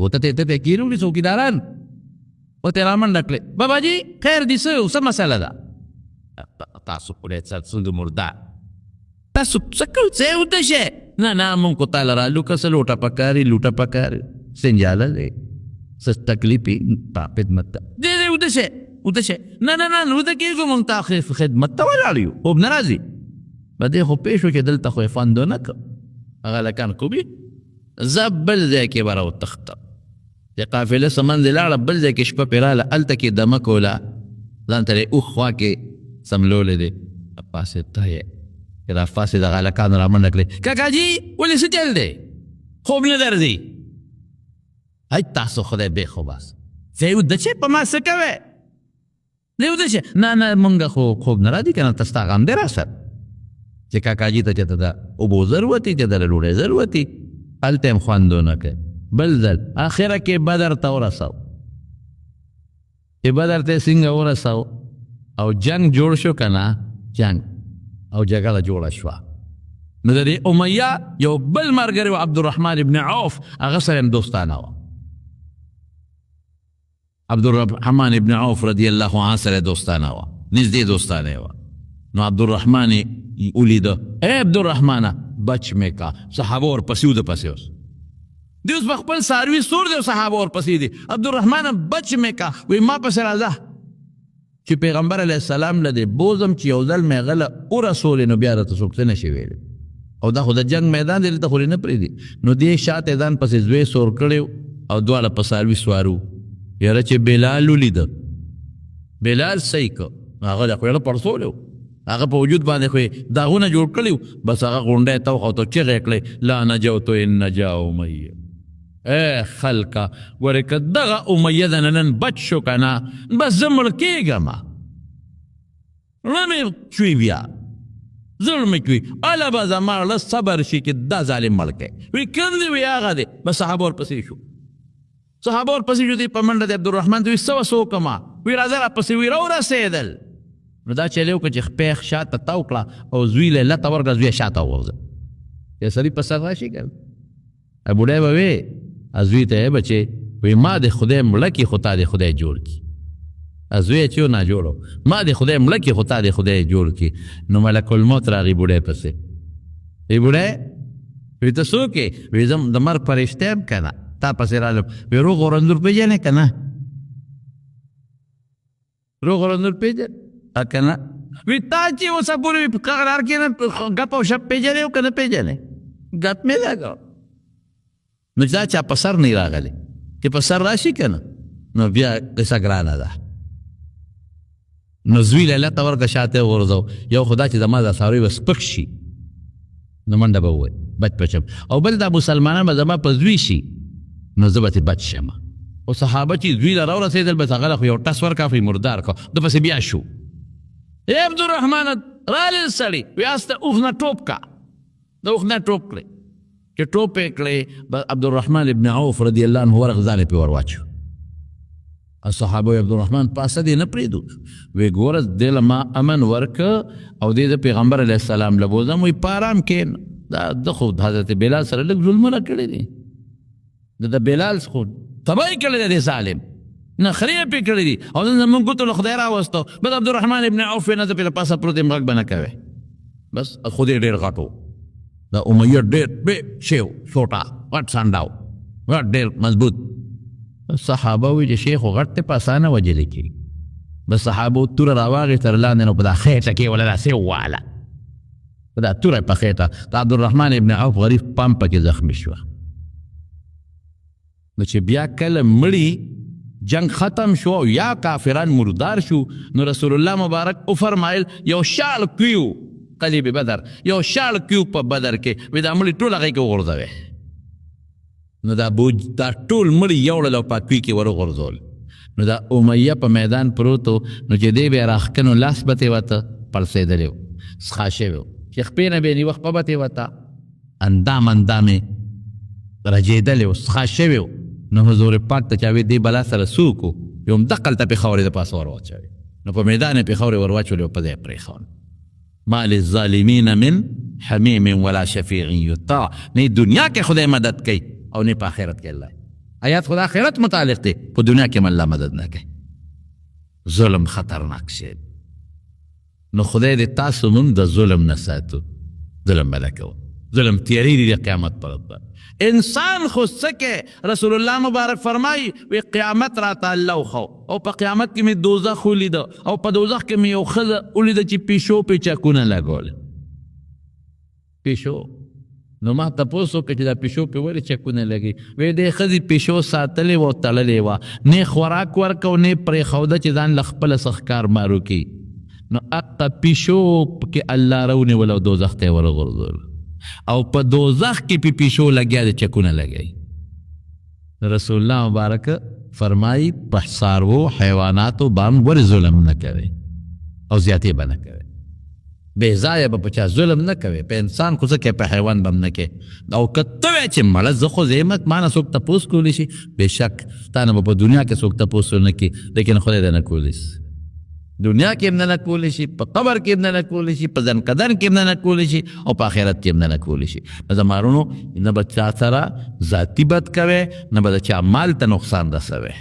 ورته ته کېنو وړي څوکیداران ورته یې رامنډه کړې باباجي خیر دې څه مسله ده تاسو پورې څه مردار تاسو څه کوئ څه یې وتشه نه نه مونږ خو تا لره لوکه څه لوټه پکاري لوټه پکاري سنجاله دی څه تکلیف یې په خدمت ته دې وتشه وتشه نه نه نه وته کېږو مونږ تا خدمت ته ولاړ یو خوب نه راځي به دې خو پېښ و چې دلته خو یې فندو نه کړ هغه هلکان کوبي زه بل ځای کې به راوتښتم د قافله څه منځې لاړه بل ځای کې شپه پرې راغله هلته کې دمه کوله ځان ته یې اوښ خوا کې سملولی دی راپاسې ته یې راپاسې دغه هلکانو رامنډه کړې کاکاجي ولې څه چل دی خوب نه درځي هی تاسو خدای بې خوباست زه یې وده چې په ما څه کوې زه یې وده چې نه نه مونږ خو خوب نه راځي که نه ته ستا غم دی را سر چې کاکاجي ته چې ته د اوبو ضرورتي چې د ډوډۍ ضرورتي هلته یې خوند ونه کوي بل ځل آخره کې بدر ته ورسو چې بدر ته څنګه ورسو او جنگ جوړ شو که نه جنگ او جګړه جوړه شوه نو د دې امیه یو بل ملګری و عبدالرحمن ابن عوف هغه سره هم دوستانه وه عبدالرحمن ابن عوف رضی الله عنه سره دوستانه وه نږدې دوستانه یې وه نو عبدالرحمن یې ولیده ای عبدالرحمنه بچ مې کا صحابه ورپسې و د پسې اوس دی اوس په خپل څاروي سور دی او صحابه ورپسې دي. عبدالرحمن بچ مې کا وایي ما پسې راځه چې پیغمبر علیه السلام له دې بوزم چې یو ځل مې غله ورسولې نو بیا راته څوک څه نشي ویلی او دا خو د جنګ میدان دی دلته خو نه پرېږدي. نو دې شاته ځان پسې زوی سور کړی او دواړه په څاروي سوارو. یاره چې بلال ولیده بلال صحیح که هغه خو یې پړسولی و هغه په وجود باندې خو یې داغونه جوړ کړي و بس هغه غونډی ته وخوته چغې کړی لا نجوت ان نجا امیه. ای خلکه ګورې که دغه امیه د نن بچ شو که نه بس زه مړ کېږم رمې چوي بیا ظلم کوي اله به زما زړه صبر شي چې دا ظالم مړ کړی. وی کوم دی وی هغه دی. بس صحابه ورپسې شو دی په منډه د عبدالرحمن دوی څه وسه وکړمه وی راځه راپسې وی راورسېدل. نو دا چلی وکړه چې خپې شاته تاو کړه او زوی له لته ورکړه زوی شاته وغورځه. یا سړي په سر راشي که بوډی به وی زوی ته یې بچې وی ما د خدای مړه کړي خو تا د خدای جوړ کړي. زوی یې چې و ناجوړو ما د خدای مړه کړي خو تا د خدای جوړ کړي. نو ملک الموت راغی بوډی پسې وی بوډی وی ته څوک یې وی زه د مرګ فرشته یم که نه تا پسې رالم. وی روغ ورندور پېژنې که نه روغ ورندور پېژنې که نه وی تا چې اوسه پورې قرار کې نه ګپ او شپ پېژنې او که نه پېژنې ګپ مې لګاو. نو دا چا په سر نه راغلی چې په سر راشي که نه نو بیا قصه ګرانه ده. نو زوی له لته ورکړه شاته یې وغورځو. یو خو دا چې زما دا څاروي به سپک شي نو منډه به ووایي بچ پچم او بل دا مسلمانان به زما په زوی شي نو زه به ترې بچ شم. او صحابه چې زوی له راورسېدل بس هغه له خو یو ټس ورکړه مردار کړه ده پسې بیا شو. ای عبدالرحمن رالل سړي وی استه اوښ نه ټوپ کا د اوښ نه ټوپ کړی چې ټوپ یې کړی عبدالرحمن ابن عوف رضی الله عنه ورغ ځان یې پې ور واچو. صحابه عبدالرحمن پاسه دې نه پرېږدو وی ګوره دې له ما امن ورکه او دې د پیغمبر علیه السلام له بوځم وی په ارام کښېنه. دا ده خو حضرت بلال سره لږ ظلمونه کړي دي د بلال خو تباهي کړی دی ظالم نخرې یې پې کړي دي او زمونږ ګوتو له خدای راوستو. بس عبدالرحمن ابن عوف نه زه پې له پاسه پروت یم غږ به نه کوې بس خو دې ډېر غټ و دا امیه ډېر بې شی و سوټه غټ سانډه و غټ ډېر مضبوط. صحابه وی چې شیخ غټ ته په اسانه وجلې کېږي. بس صحابو توره راواغې تر لاندې نو په دا خېټه کې ولا داسې وواله په دا توره په خېټه د عبدالرحمن ابن عوف غریب پام پکې زخمي شوه. نو چې بیا کله مړي جنگ ختم شو یا کافران مردار شو نو رسول الله مبارک او فرمایل یو شال کیو قلیب بدر یو شال کیو په بدر کې وی دا مړي ټول هغې کې وغورځوي. نو دا ټول مړي یوړل او په کوي کې ورغورځول. نو دا امیه په میدان پروتو نو چې دی بیا راښکنو لاس به ترې ورته پړسېدلی و څښا شوی و چې خپې نه بیا نیوه خپه به ترې ورته اندام یې رجېدلی و څښا شوی و. نو حضور پاک ته چاوی دی بلا سره سوکو یو دقل ته پېښورې د پاسه ور واچوي نو په میدان یې پېښورې ور واچولې او په ځای یې پرېښول. ما للظالمین من حمیم ولا شفیع یطاع. نه دنیا کې خدای مدد کوي او نه په آخرت کې الله. آیات خدا آخرت متعلق دی په دنیا کې هم الله مدد نه کوي. ظلم خطرناک شی نو خدای دې تاسو هم د ظلم نه ساتو. ظلم به نه کوو. ظلم تیری دی د قیامت پر ورځ. انسان خو څه رسول الله مبارک فرمایي وی قیامت راته الله وښو او په قیامت کې مې دوزخ ولیده او په دوزخ کې مې یو ښځه ولیده چې پیشو پې چکونه لګول. پیشو نو ما تپوس وکړه چې دا پیشو پې ولې چکونه لګي وی دې ښځې پیشو ساتلې وه او تړلې وه نه خوراک ورکه او نه پرېښوده چې ځان له خپله څه ښکار مارو کړي. نو هغه پیشو پکې الله راونیول او دوزخ ته یې ورغورځول او په دوزخ کې پی پیشو لګیا د چکونه لګی. رسول الله مبارک فرمایي په څاروو حیواناتو باندې ولې ظلم نه کوئ او زیاتې به نه کوئ. بې ځایه به په چا ظلم نه کوئ. په انسان خو څه کوې په حیوان به هم نه کوې. او که ته وایې چې مړه زه خو زه یم ما نه څوک تپوس کولی شي بېشک تا نه به په دنیا کې څوک تپوس ونه کړي لیکن خدای دې نه کولی شي. دنیا کې هم نه کولی شي په قبر کې هم نه کولی شي په ځنکدن کې هم نه کولی شي او په آخرت کې هم نه کولی شي. زمارونو نه به چا سره ذاتي بد کوي نه به د چا مال ته نقصان رسوي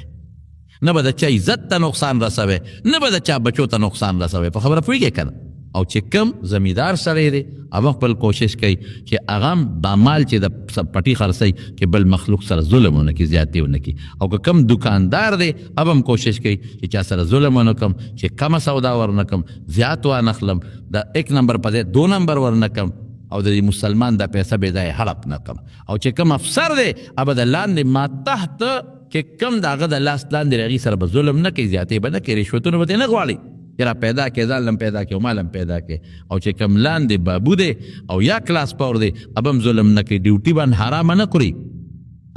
نه به د چا عزت ته نقصان رسوي نه به د چا بچو ته نقصان رسوي. په خبره پوهېږې که نه او چې کم زمیدار سړی دی هغه خپل کوشش کوي چې هغه هم دا مال چې د پټي خرڅوي چې بل مخلوق سره ظلم ونه کړي زیاتې ونه کړي او که کم دکاندار دی هغه هم کوشش کوي چې چا سره ظلم ونه کړم چې کمه سودا ورنه کړم زیات وانه خلم د 1 نمبر په ځای 2 نمبر ورنه کړم او د مسلمان د پیسه بې ځایه هړپ نه کړم او چې کم افسر دی هغه د لاندې ما تحت چې کم د هغه د لاس لاندې هغې سره به ظلم نه کوي زیاتې به نه کوي رشوتونه به ترې نه غواړي چې را پیدا کې ځان لم پیدا کې او مال هم پیدا کې او چې کم لاندې بابو دی او یا کلاس پاور دی هغه هم ظلم نه کوي ډیوټي باندې حرامه نه کړي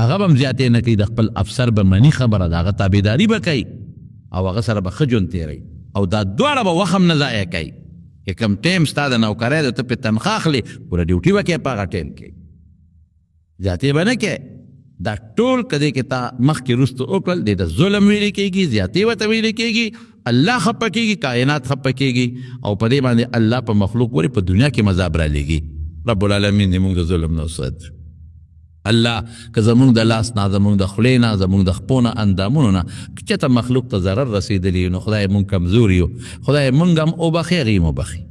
هغه به هم زیاتې نه کوي د خپل افسر به مني خبره د هغه تابعداري به کوي او هغه سره به ښه ژوند تېروي او دا دواړه به وخت هم نه ضایع کوي چې کم ټیم ستا د نوکرۍ د ته پې تنخوا اخلي پوره ډیوټي به کوې په هغه ټیم کې زیاتې به نه کوې دا ټول کدی کې تا مخکې وروسته وکړل دی د ظلم ویلې کېږي زیاتې ورته ویلې کېږي الله خفه کېږي کائنات خفه کېږي او په دې باندې الله په مخلوق ورې په دنیا کې مذاب رالیږي رب العالمین دې موږ د ظلم نه وساتي الله که زمونږ د لاس نه زمونږ د خولې نه زمونږ د خپو نه اندامونو نه که چېرته مخلوق ته ضرر رسېدلی نو خدای مونږ کمزور یو خدای مونږ هم وبخي هغې هم وبخي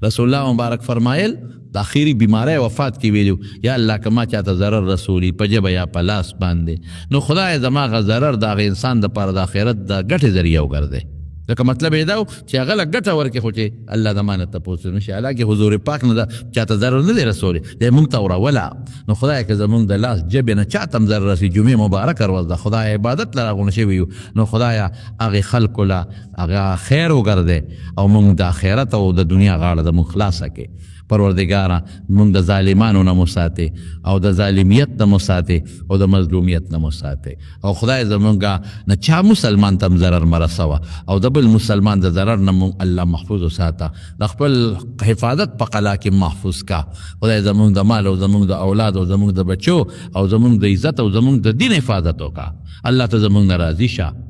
رسول الله مبارک فرمایل د اخیری بیماری وفات کې ویلو یا الله که ما چاته ضرر رسولي په ژبه یا په لاس باندې نو خدای زما هغه ضرر د هغه انسان دپاره د آخرت د ګټې ذریعه وګرځئ ځکه مطلب یې دا و چې هغه له ګټه ورکړي خو چې الله د ما نه تپوس نه شي حالانکې حضور پاک نه ده چاته ضرر نه دی رسولی دی موږ ته وروله نو خدای که زموږ د لاس جبې نه چاته هم ضرر رسي جمعې مبارکه ورځ ده خدای عبادت له راغونه شوي یو نو خدایه هغې خلکو له هغه خیر وګرځې او موږ د آخرت او د دنیا غاړه د موږ خلاصه کړې پروردګاره موږ د ظالمانو نه مو ساتې او د ظالمیت نه مو ساتې او د مظلومیت نه مو ساتې او خدای زمونږ نه چا مسلمان ته هم ضرر مه رسوه او د بل مسلمان د ضرر نه مونږ الله محفوظ وساته د خپل حفاظت په قلا کې محفوظ کا خدای زمونږ د مال او زمونږ د اولاد او زمونږ د بچو او زمونږ د عزت او زمونږ د دین حفاظت وکړه الله ته زمونږ نه راضي شه